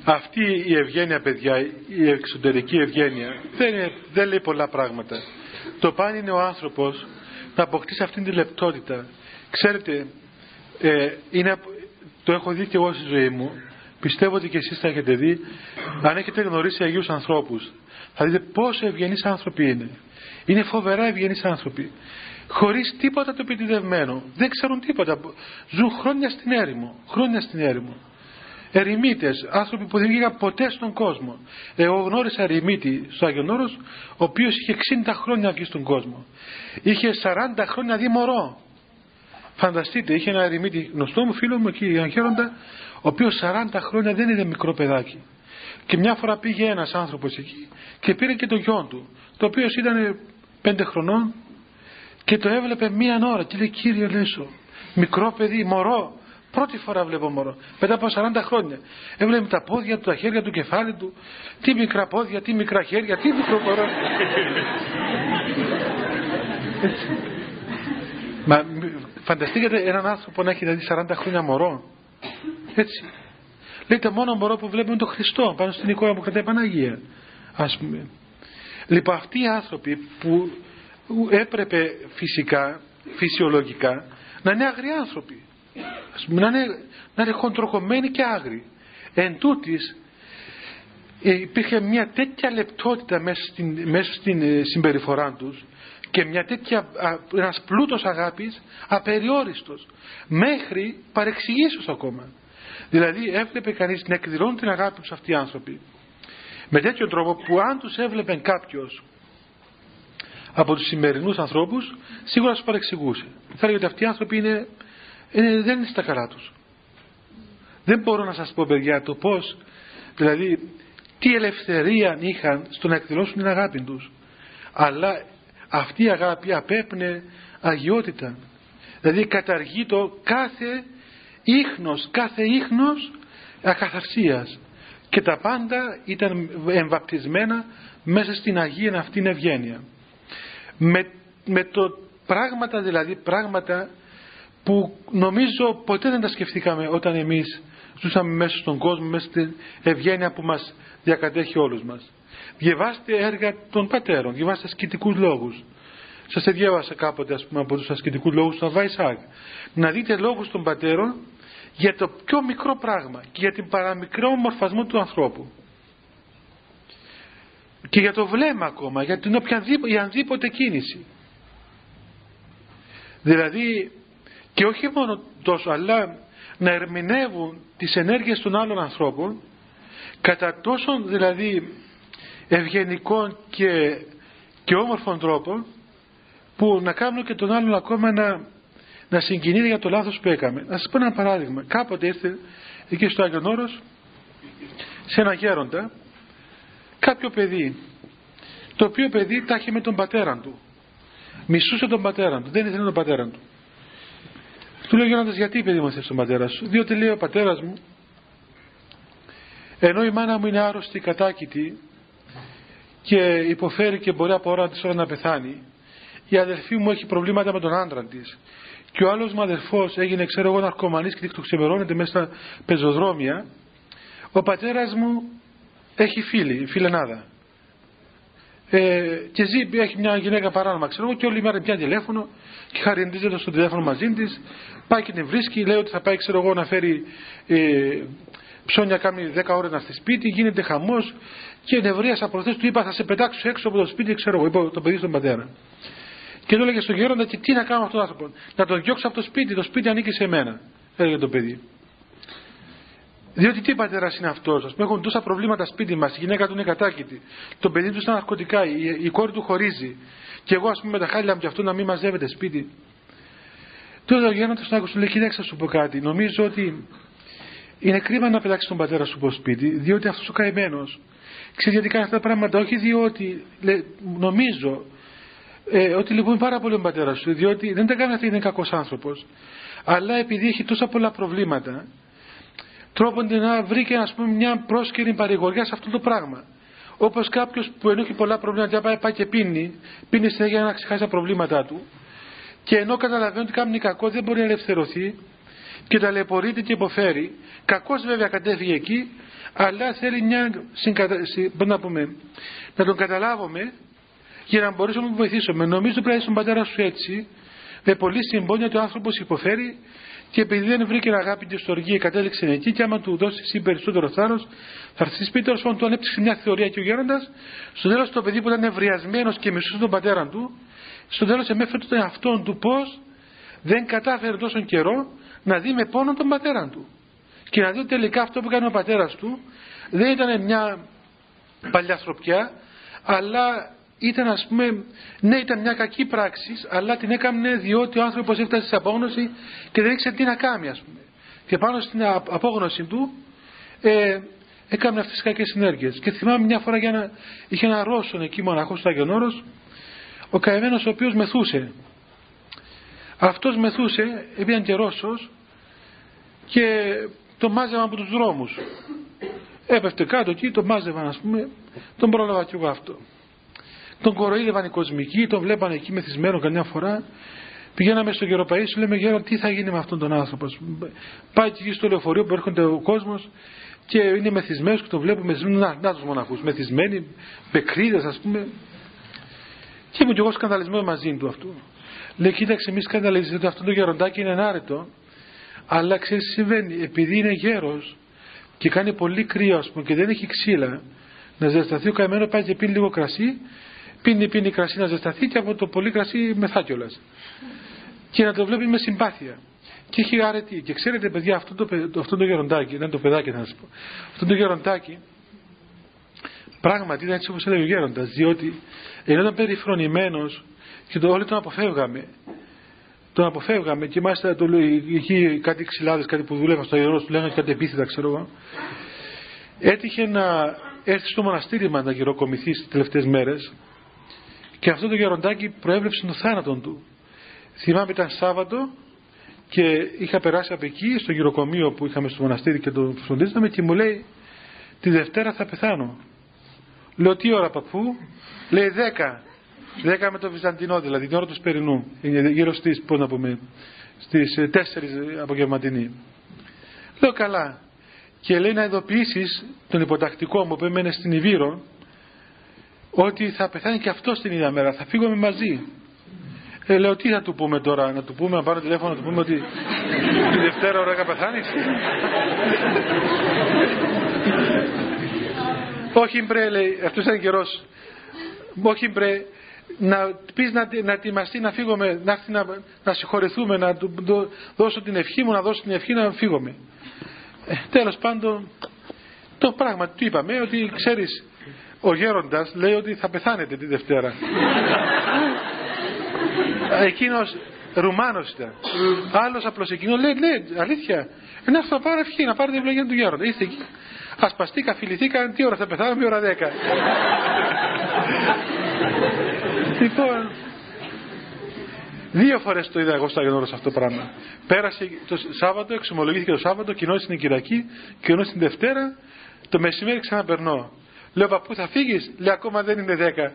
Αυτή η ευγένεια, παιδιά, η εξωτερική ευγένεια δεν λέει πολλά πράγματα. Το παν είναι ο άνθρωπος να αποκτήσει αυτήν τη λεπτότητα. Ξέρετε, το έχω δει και εγώ στη ζωή μου, πιστεύω ότι και εσείς θα έχετε δει. Αν έχετε γνωρίσει Αγίους ανθρώπους, θα δείτε πόσο ευγενείς άνθρωποι είναι. Είναι φοβερά ευγενείς άνθρωποι, χωρίς τίποτα το επιτιδευμένο, δεν ξέρουν τίποτα, ζουν χρόνια στην έρημο. Ερημίτες, άνθρωποι που δεν βγήκαν ποτέ στον κόσμο. Εγώ γνώρισα ερημίτη στο Άγιον Όρος, ο οποίος είχε 60 χρόνια βγει στον κόσμο. Είχε 40 χρόνια δει μωρό. Φανταστείτε, είχε ένα ερημίτη γνωστό μου, φίλο μου εκεί, Αγγέροντα, ο οποίος 40 χρόνια δεν είδε μικρό παιδάκι. Και μια φορά πήγε ένας άνθρωπος εκεί και πήρε και το γιο του, το οποίο ήταν 5 χρονών, και το έβλεπε μία ώρα και λέει, Κύριε Λέσο, μικρό παιδί, μωρό. Πρώτη φορά βλέπω μωρό, μετά από 40 χρόνια. Έβλεπε τα πόδια του, τα χέρια του, κεφάλι του. Τι μικρά πόδια, τι μικρά χέρια, τι μικρό μωρό. Μα φανταστείτε έναν άνθρωπο να έχει δηλαδή 40 χρόνια μωρό. Έτσι. Λέει το μόνο μωρό που βλέπουμε είναι τον Χριστό πάνω στην εικόνα που κρατάει Παναγία. Ας πούμε. Λοιπόν, αυτοί οι άνθρωποι που έπρεπε φυσικά, φυσιολογικά, να είναι άγριοι άνθρωποι. Να είναι χοντροκομμένοι και άγριοι. Εν τούτης, υπήρχε μια τέτοια λεπτότητα μέσα στην συμπεριφορά τους και ένας πλούτος αγάπης απεριόριστος, μέχρι παρεξηγήσεως ακόμα. Δηλαδή έβλεπε κανείς να εκδηλώνουν την αγάπη τους αυτοί οι άνθρωποι με τέτοιο τρόπο που αν τους έβλεπε κάποιος από τους σημερινούς ανθρώπους, σίγουρα τους παρεξηγούσε. Θα έλεγε ότι αυτοί οι άνθρωποι δεν είναι στα καλά τους. Δεν μπορώ να σας πω, παιδιά, το πώς, δηλαδή τι ελευθερία είχαν στο να εκδηλώσουν την αγάπη τους, αλλά αυτή η αγάπη απέπνε αγιότητα. Δηλαδή καταργεί το κάθε ίχνος ακαθαρσίας, και τα πάντα ήταν εμβαπτισμένα μέσα στην Αγία αυτήν ευγένεια, με το πράγματα, δηλαδή πράγματα που νομίζω ποτέ δεν τα σκεφτήκαμε όταν εμείς ζούσαμε μέσα στον κόσμο, μέσα στην ευγένεια που μας διακατέχει όλους μας. Διαβάστε έργα των πατέρων, διαβάστε ασκητικούς λόγους. Σας διάβασα κάποτε, ας πούμε, από τους ασκητικούς λόγους του Αββά Ισαάκ. Να δείτε λόγους των πατέρων για το πιο μικρό πράγμα και για την παραμικρό μορφασμό του ανθρώπου. Και για το βλέμμα ακόμα, για την οποιαδήποτε κίνηση. Δηλαδή, και όχι μόνο τόσο, αλλά να ερμηνεύουν τις ενέργειες των άλλων ανθρώπων κατά τόσον δηλαδή ευγενικών και όμορφων τρόπων, που να κάνουν και τον άλλον ακόμα να συγκινείται για το λάθος που έκαμε. Να σας πω ένα παράδειγμα. Κάποτε ήρθε εκεί στο Άγιον Όρος, σε ένα γέροντα, κάποιο παιδί, το οποίο παιδί τα είχε με τον πατέρα του. Μισούσε τον πατέρα του, δεν ήθελε τον πατέρα του. Του λέει ο Γέροντας, γιατί παιδί μου θες τον πατέρα σου? Διότι λέει ο πατέρας μου, ενώ η μάνα μου είναι άρρωστη, κατάκητη και υποφέρει και μπορεί από ώρα της ώρα να πεθάνει, η αδελφή μου έχει προβλήματα με τον άντρα της και ο άλλος μου αδελφός έγινε, ξέρω εγώ, ναρκωμανής και το ξεμερώνεται μέσα στα πεζοδρόμια, ο πατέρας μου έχει φιλενάδα. Και έχει μια γυναίκα παράνομα, ξέρω εγώ, και όλη η μέρα πιάνει τηλέφωνο και χαριντίζεται στο τηλέφωνο μαζί της, πάει και την βρίσκει, λέει ότι θα πάει, ξέρω εγώ, να φέρει ψώνια, κάνει 10 ώρες να στη σπίτι, γίνεται χαμός, και νευρίασα προχθές, του είπα θα σε πετάξω έξω από το σπίτι, ξέρω εγώ, είπα το παιδί στον πατέρα. Και του έλεγε στον γέροντα, και τι να κάνω με αυτόν τον άνθρωπο? Να τον διώξω από το σπίτι? Το σπίτι ανήκει σε μένα, έλεγε το παιδί. Διότι τι πατέρας είναι αυτός? Ας πούμε, έχουν τόσα προβλήματα σπίτι μας, η γυναίκα του είναι κατάκητη, το παιδί του στα ναρκωτικά, η κόρη του χωρίζει, και εγώ, ας πούμε, με τα χάλια μου και αυτό να μην μαζεύεται σπίτι. Τότε ο γέροντας τον άκουσε, του λέει, κοίταξε να σου πω κάτι. Νομίζω ότι είναι κρίμα να πετάξει τον πατέρα σου από σπίτι, διότι αυτός ο καημένος ξέρει γιατί κάνει αυτά τα πράγματα? Όχι διότι νομίζω ότι λυπούμε πάρα πολύ τον πατέρα σου, διότι δεν τα κάνει αυτή, είναι κακός άνθρωπος, αλλά επειδή έχει τόσα πολλά προβλήματα, τρόπονται να βρει και, ας πούμε, μια πρόσκαιρη παρηγοριά σε αυτό το πράγμα. Όπως κάποιος που ενώ έχει πολλά προβλήματα πάει και πίνει συνέχεια για να ξεχάσει τα προβλήματά του, και ενώ καταλαβαίνει ότι κάνει κακό δεν μπορεί να ελευθερωθεί και ταλαιπωρείται και υποφέρει. Κακός βέβαια κατέφυγε εκεί, αλλά θέλει να τον καταλάβουμε για να μπορέσουμε να τον βοηθήσουμε. Νομίζω πρέπει στον πατέρα σου έτσι, με πολύ συμπόνια, ότι ο άνθρωπος υποφέρει, και επειδή δεν βρήκε αγάπη και στοργή, κατέληξε εκεί, και άμα του δώσει εσύ περισσότερο θάρρος, θα έρθει σπίτι. Τέλος πάντων, του ανέπτυξε μια θεωρία και ο γέροντας. Στο τέλος, το παιδί που ήταν ευριασμένος και μισούσε τον πατέρα του, στο τέλος εμέφερε τον εαυτόν του πώς δεν κατάφερε τόσο καιρό να δει με πόνο τον πατέρα του. Και να δει ότι τελικά αυτό που έκανε ο πατέρας του δεν ήταν μια παλιαθροπιά, αλλά ήταν, ας πούμε, ναι, ήταν μια κακή πράξη, αλλά την έκανε διότι ο άνθρωπος έφτασε σε απόγνωση και δεν ήξερε τι να κάνει, ας πούμε. Και πάνω στην απόγνωση του έκανε αυτές τις κακές συνέργειες. Και θυμάμαι μια φορά είχε ένα Ρώσον εκεί μοναχός στο Άγιον Όρος, ο καημένος, ο οποίος μεθούσε. Αυτός μεθούσε, έπιαν και Ρώσος, και τον μάζευαν από τους δρόμους. Έπεφτε κάτω εκεί, τον μάζευαν, ας πούμε, τον πρόλαβα κι εγώ αυτό. Τον κοροϊδεύαν οι κοσμικοί, τον βλέπανε εκεί μεθυσμένο καμιά φορά. Πηγαίναμε στο Γεροπαΐσιο, λέμε, γέρο, τι θα γίνει με αυτόν τον άνθρωπο? Πάει εκεί στο λεωφορείο που έρχονται ο κόσμος και είναι μεθυσμένος και τον βλέπουμε μεθυσμένος. Να τους μοναχούς, μεθυσμένοι, πεκρίδες, ας πούμε. Και ήμουν κι εγώ σκανδαλισμένο μαζί του αυτού. Λέει, κοίταξε, μη σκανδαλίζεις, ότι αυτό το γεροντάκι είναι ενάρετο, αλλά ξέρεις τι συμβαίνει? Επειδή είναι γέρος και κάνει πολύ κρύο, ας πούμε, και δεν έχει ξύλα να ζεσταθεί, ο καημένο πάει και πίνει λίγο κρασί, πίνει κρασί να ζεσταθεί, και από το πολύ κρασί μεθά κιόλας. Και να το βλέπει με συμπάθεια. Και έχει αρετή. Και ξέρετε, παιδιά, αυτό το γεροντάκι, δεν το παιδάκι να σας πω, αυτό το γεροντάκι πράγματι ήταν έτσι όπως έλεγε ο γέροντας, διότι ενώ ήταν περιφρονημένος και όλοι τον αποφεύγαμε, και μάλιστα είχε κάτι ξυλάδες, κάτι που δούλευαν στο ιερό, του λέγανε κάτι επίθετα, ξέρω εγώ. Έτυχε να έρθει στο μοναστήρι να γεροκομηθεί στις τελευταίες μέρες, και αυτό το γεροντάκι προέβλεψε τον θάνατον του. Θυμάμαι, ήταν Σάββατο και είχα περάσει από εκεί στο γεροκομείο που είχαμε στο μοναστήρι και το φροντίζαμε, και μου λέει, τη Δευτέρα θα πεθάνω. Λέω, τι ώρα, παππού? Λέει, 10 με το Βυζαντινό, δηλαδή την ώρα του Σπερινού, γύρω στις, πώς να πούμε, στις 4 απογευματινή. Λέω, καλά. Και λέει, να ειδοποιήσεις τον υποτακτικό μου που έμενε στην Ιβύρο, ότι θα πεθάνει και αυτό την ίδια μέρα, θα φύγουμε μαζί. Λέω, τι θα του πούμε τώρα? Να του πούμε, να πάρω τηλέφωνο, να του πούμε ότι τη Δευτέρα ώρα θα πεθάνεις? Όχι μπρε, λέει, αυτός ήταν καιρός. Όχι μπρε, να πεις να ετοιμαστεί να φύγουμε, να έρθει να συγχωρεθούμε, να του δώσω την ευχή μου, να δώσω την ευχή να φύγουμε. Τέλος πάντων, το πράγμα του είπαμε, ότι ξέρεις, ο γέροντας λέει ότι θα πεθάνετε τη Δευτέρα. Εκείνος Ρουμάνος ήταν. Άλλος απλώς εκείνος λέει, αλήθεια, να αυτό πάρω ευχή, να πάρω την ευλογία του γέροντα. Ήρθε εκεί, ασπαστήκα, φιληθήκα, τι ώρα θα πεθάνουμε? Η ώρα 10. Λοιπόν, 2 φορές το είδα εγώ στο Άγιον Όρος αυτό το πράγμα. Πέρασε το Σάββατο, εξομολογήθηκε το Σάββατο, κοινώνησε την Κυριακή, κοινώνησε την Δευτέρα, το μεσημέρι ξαναπερνώ. Λέω, παππού θα φύγεις? Λέει, ακόμα δεν είναι 10.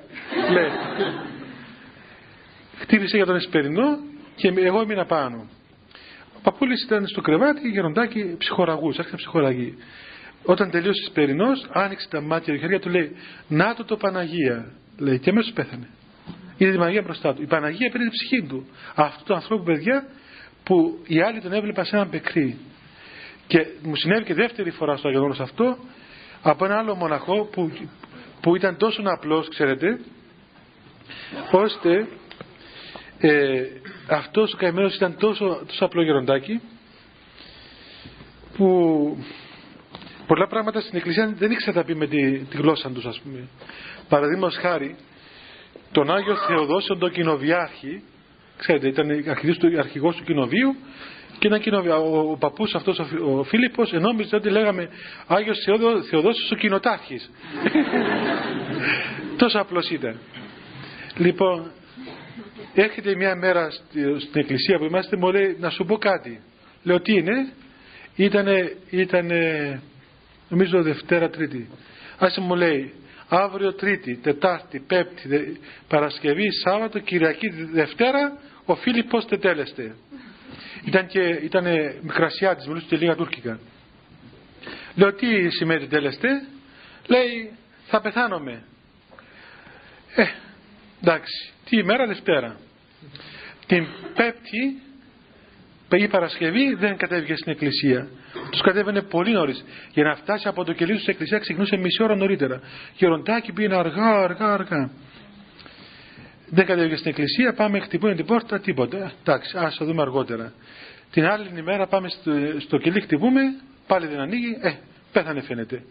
Λέει. Χτύπησε για τον Εσπερινό και εγώ έμεινα πάνω. Ο παππούλης ήταν στο κρεβάτι, γεροντάκι, ψυχοραγούς, άρχισε να ψυχοραγεί. Όταν τελείωσε ο Εσπερινός, άνοιξε τα μάτια και τα χέρια του, λέει, να το Παναγία. Λέει, και αμέσως πέθανε. Είδε τη Παναγία μπροστά του. Η Παναγία πήρε την ψυχή του. Αυτού του ανθρώπου, παιδιά, που οι άλλοι τον έβλεπαν σε έναν πεκρή. Και μου συνέβη και δεύτερη φορά στο Άγιον Όρος αυτό, από ένα άλλο μοναχό που ήταν τόσο απλός, ξέρετε, ώστε αυτός ο καημένος ήταν τόσο απλό γεροντάκι, που πολλά πράγματα στην Εκκλησία δεν ήξερε να πει με τη γλώσσα τους, ας πούμε. Παραδείγματος χάρη, τον Άγιο Θεοδόσιο τον κοινοβιάρχη, ξέρετε, ήταν αρχηγός του κοινοβίου, και ο παππούς αυτός ο Φίλιππος νόμιζε ότι λέγαμε Άγιος Θεοδόσιος ο κοινοτάρχης. Τόσο απλός ήταν. Λοιπόν, έρχεται μια μέρα στην εκκλησία που είμαστε, μου λέει να σου πω κάτι. Λέω τι είναι? Ήτανε νομίζω Δευτέρα Τρίτη. Άσε μου λέει αύριο Τρίτη, Τετάρτη, Πέμπτη, Παρασκευή, Σάββατο, Κυριακή, Δευτέρα ο Φίλιππος τετέλεστε. Ήτανε Μικρασιάτης, μιλούσε και λίγα τουρκικά. Λέω τι σημαίνει τετέλεστε? Λέει θα πεθάνομαι. Εντάξει, τι ημέρα? Δευτέρα. Την Πέμπτη η Παρασκευή δεν κατέβηκε στην εκκλησία. Τους κατέβαινε πολύ νωρίς. Για να φτάσει από το κελί του στην εκκλησία ξεκινούσε μισή ώρα νωρίτερα. Γεροντάκι πήγαινε αργά. Δεν κατέβηκε στην εκκλησία, πάμε, χτυπούν την πόρτα, τίποτα. Εντάξει, ας το δούμε αργότερα. Την άλλη ημέρα πάμε στο κελί, χτυπούμε, πάλι δεν ανοίγει, πέθανε φαίνεται.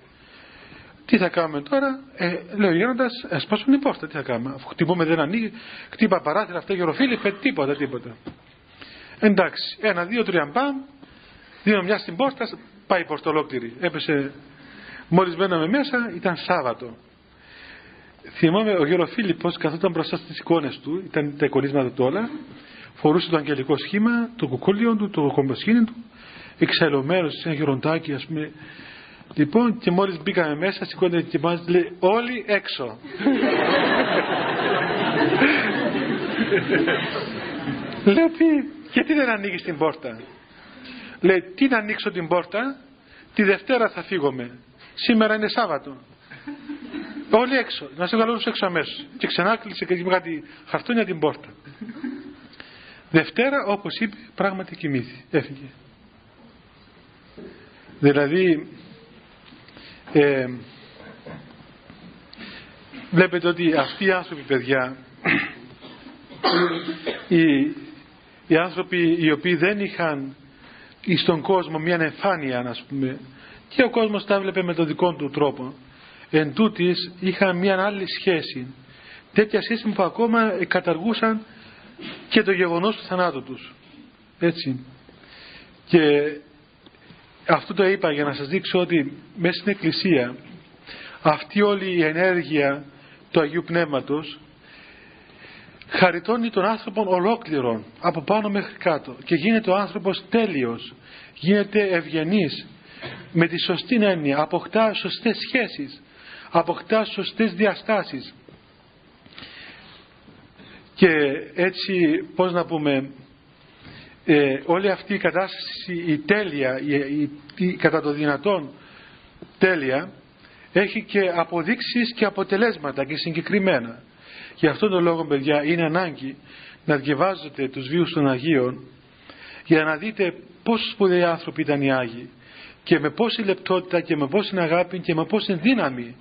Τι θα κάνουμε τώρα? Λέει ο γέροντας, σπάσουν την πόρτα, τι θα κάνουμε? Αφού χτυπούμε δεν ανοίγει, χτύπα παράθυρα αυτά γεροφίλιππε, τίποτα. Εντάξει, 1, 2, 3 μπαμ, δίνω μια στην πόρτα, πάει η πόρτα ολόκληρη. Έπεσε, μόλις μπαίναμε μέσα, ήταν Σάββατο. Θυμάμαι ο γεροφίλιππος καθόταν μπροστά στις εικόνες του, ήταν τα εικονίσματα του όλα, φορούσε το αγγελικό σχήμα, το κουκούλιο του, το κομποσχήνι του, εξαλωμένος, ένα γεροντάκι, ας πούμε. Λοιπόν, και μόλις μπήκαμε μέσα, σηκώνεται και μας λέει όλοι έξω. Λέω γιατί δεν ανοίγεις την πόρτα? Λέει τι να ανοίξω την πόρτα? Τη Δευτέρα θα φύγουμε. Σήμερα είναι Σάββατο. Όλοι έξω. Να σε βγάλω όλους έξω αμέσως. Και ξανά κλείσε και με κάτι χαρτόνια την πόρτα. Δευτέρα, όπως είπε, πράγματι κοιμήθη. Έφυγε. Δηλαδή βλέπετε ότι αυτοί οι άνθρωποι, παιδιά, οι άνθρωποι οι οποίοι δεν είχαν στον κόσμο μια εμφάνεια, ας πούμε, και ο κόσμος τα έβλεπε με τον δικό του τρόπο, εν τούτης είχαν μια άλλη σχέση, τέτοια σχέση που ακόμα καταργούσαν και το γεγονός του θανάτου τους, έτσι. Και αυτό το είπα για να σας δείξω ότι μέσα στην Εκκλησία αυτή όλη η ενέργεια του Αγίου Πνεύματος χαριτώνει τον άνθρωπο ολόκληρον από πάνω μέχρι κάτω και γίνεται ο άνθρωπος τέλειος, γίνεται ευγενής με τη σωστή έννοια, αποκτά σωστές σχέσεις, αποκτά σωστές διαστάσεις και έτσι, πώς να πούμε, όλη αυτή η κατάσταση, η τέλεια, η κατά το δυνατόν τέλεια, έχει και αποδείξεις και αποτελέσματα και συγκεκριμένα. Γι' αυτόν τον λόγο, παιδιά, είναι ανάγκη να διαβάζετε τους βίους των Αγίων για να δείτε πόσοι σπουδαίοι άνθρωποι ήταν οι Άγιοι και με πόση λεπτότητα και με πόση αγάπη και με πόση δύναμη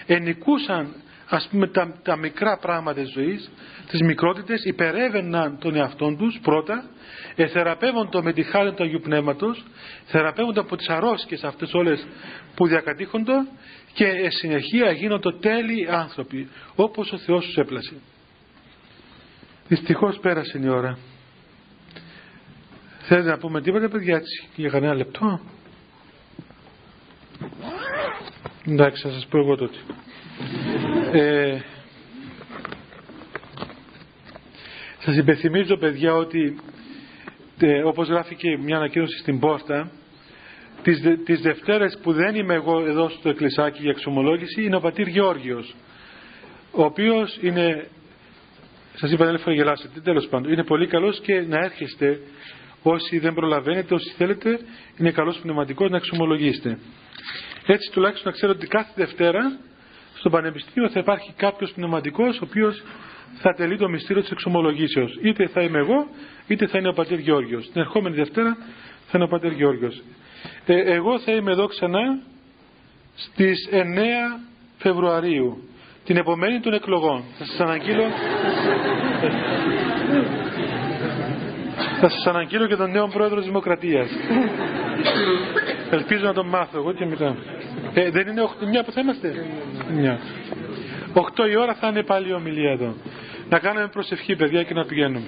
ενικούσαν, ας πούμε, τα μικρά πράγματα της ζωής, τις μικρότητες, υπερέβαιναν τον εαυτόν τους πρώτα, θεραπεύονται με τη χάρη του Αγίου Πνεύματος, θεραπεύονται από τις αρρώσκες αυτές όλες που διακατήχονται και συνεχεία γίνονται τέλειοι άνθρωποι, όπως ο Θεός τους έπλασε. Δυστυχώς πέρασε η ώρα. Θέλετε να πούμε τίποτα, παιδιά, έτσι, για κανένα λεπτό? Εντάξει, θα σας πω εγώ τότε. Σας υπενθυμίζω, παιδιά, ότι όπως γράφει και μια ανακοίνωση στην πόρτα, τις Δευτέρες που δεν είμαι εγώ εδώ στο εκκλησάκι για εξομολόγηση, είναι ο πατήρ Γεώργιος, ο οποίος είναι, σας είπα άλλη φορά γελάσετε, τέλος πάντων, είναι πολύ καλός και να έρχεστε όσοι δεν προλαβαίνετε, όσοι θέλετε, είναι καλός πνευματικός να εξομολογήσετε. Έτσι τουλάχιστον να ξέρω ότι κάθε Δευτέρα στο Πανεπιστήμιο θα υπάρχει κάποιος πνευματικός ο οποίος θα τελεί το μυστήριο της εξομολογήσεως. Είτε θα είμαι εγώ, είτε θα είναι ο πατήρ Γεώργιος. Την ερχόμενη Δευτέρα θα είναι ο πατήρ Γεώργιος. Εγώ θα είμαι εδώ ξανά στις 9 Φεβρουαρίου, την επομένη των εκλογών. Θα σας αναγγείλω Θα σας αναγγείλω και τον νέο πρόεδρο της Δημοκρατίας. Ελπίζω να τον μάθω εγώ και μετά. Δεν είναι 8 που θα είμαστε? 8 η ώρα θα είναι πάλι η ομιλία εδώ. Να κάνουμε προσευχή, παιδιά, και να πηγαίνουμε.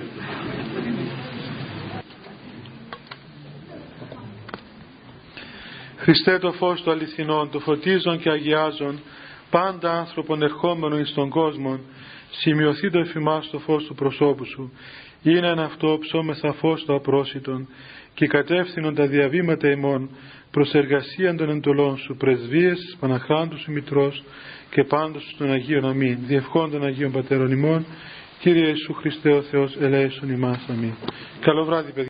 Χριστέ, το φως του αληθινών, το φωτίζον και αγιάζον πάντα άνθρωπον ερχόμενον εις τον κόσμο, σημειωθεί το εφημάς το φως του προσώπου σου. Είναι εν αυτό ψώμεθα φως το απρόσιτον και κατεύθυνον τα διαβήματα ημών προς εργασίαν των εντολών σου, πρεσβείες της Παναχράντου σου Μητρός και πάντως των Αγίων αμήν. Διευχών των Αγίων Πατέρων ημών, Κύριε Ιησού Χριστέ ο Θεός, ελέησον ημάς αμήν. Καλό βράδυ, παιδιά.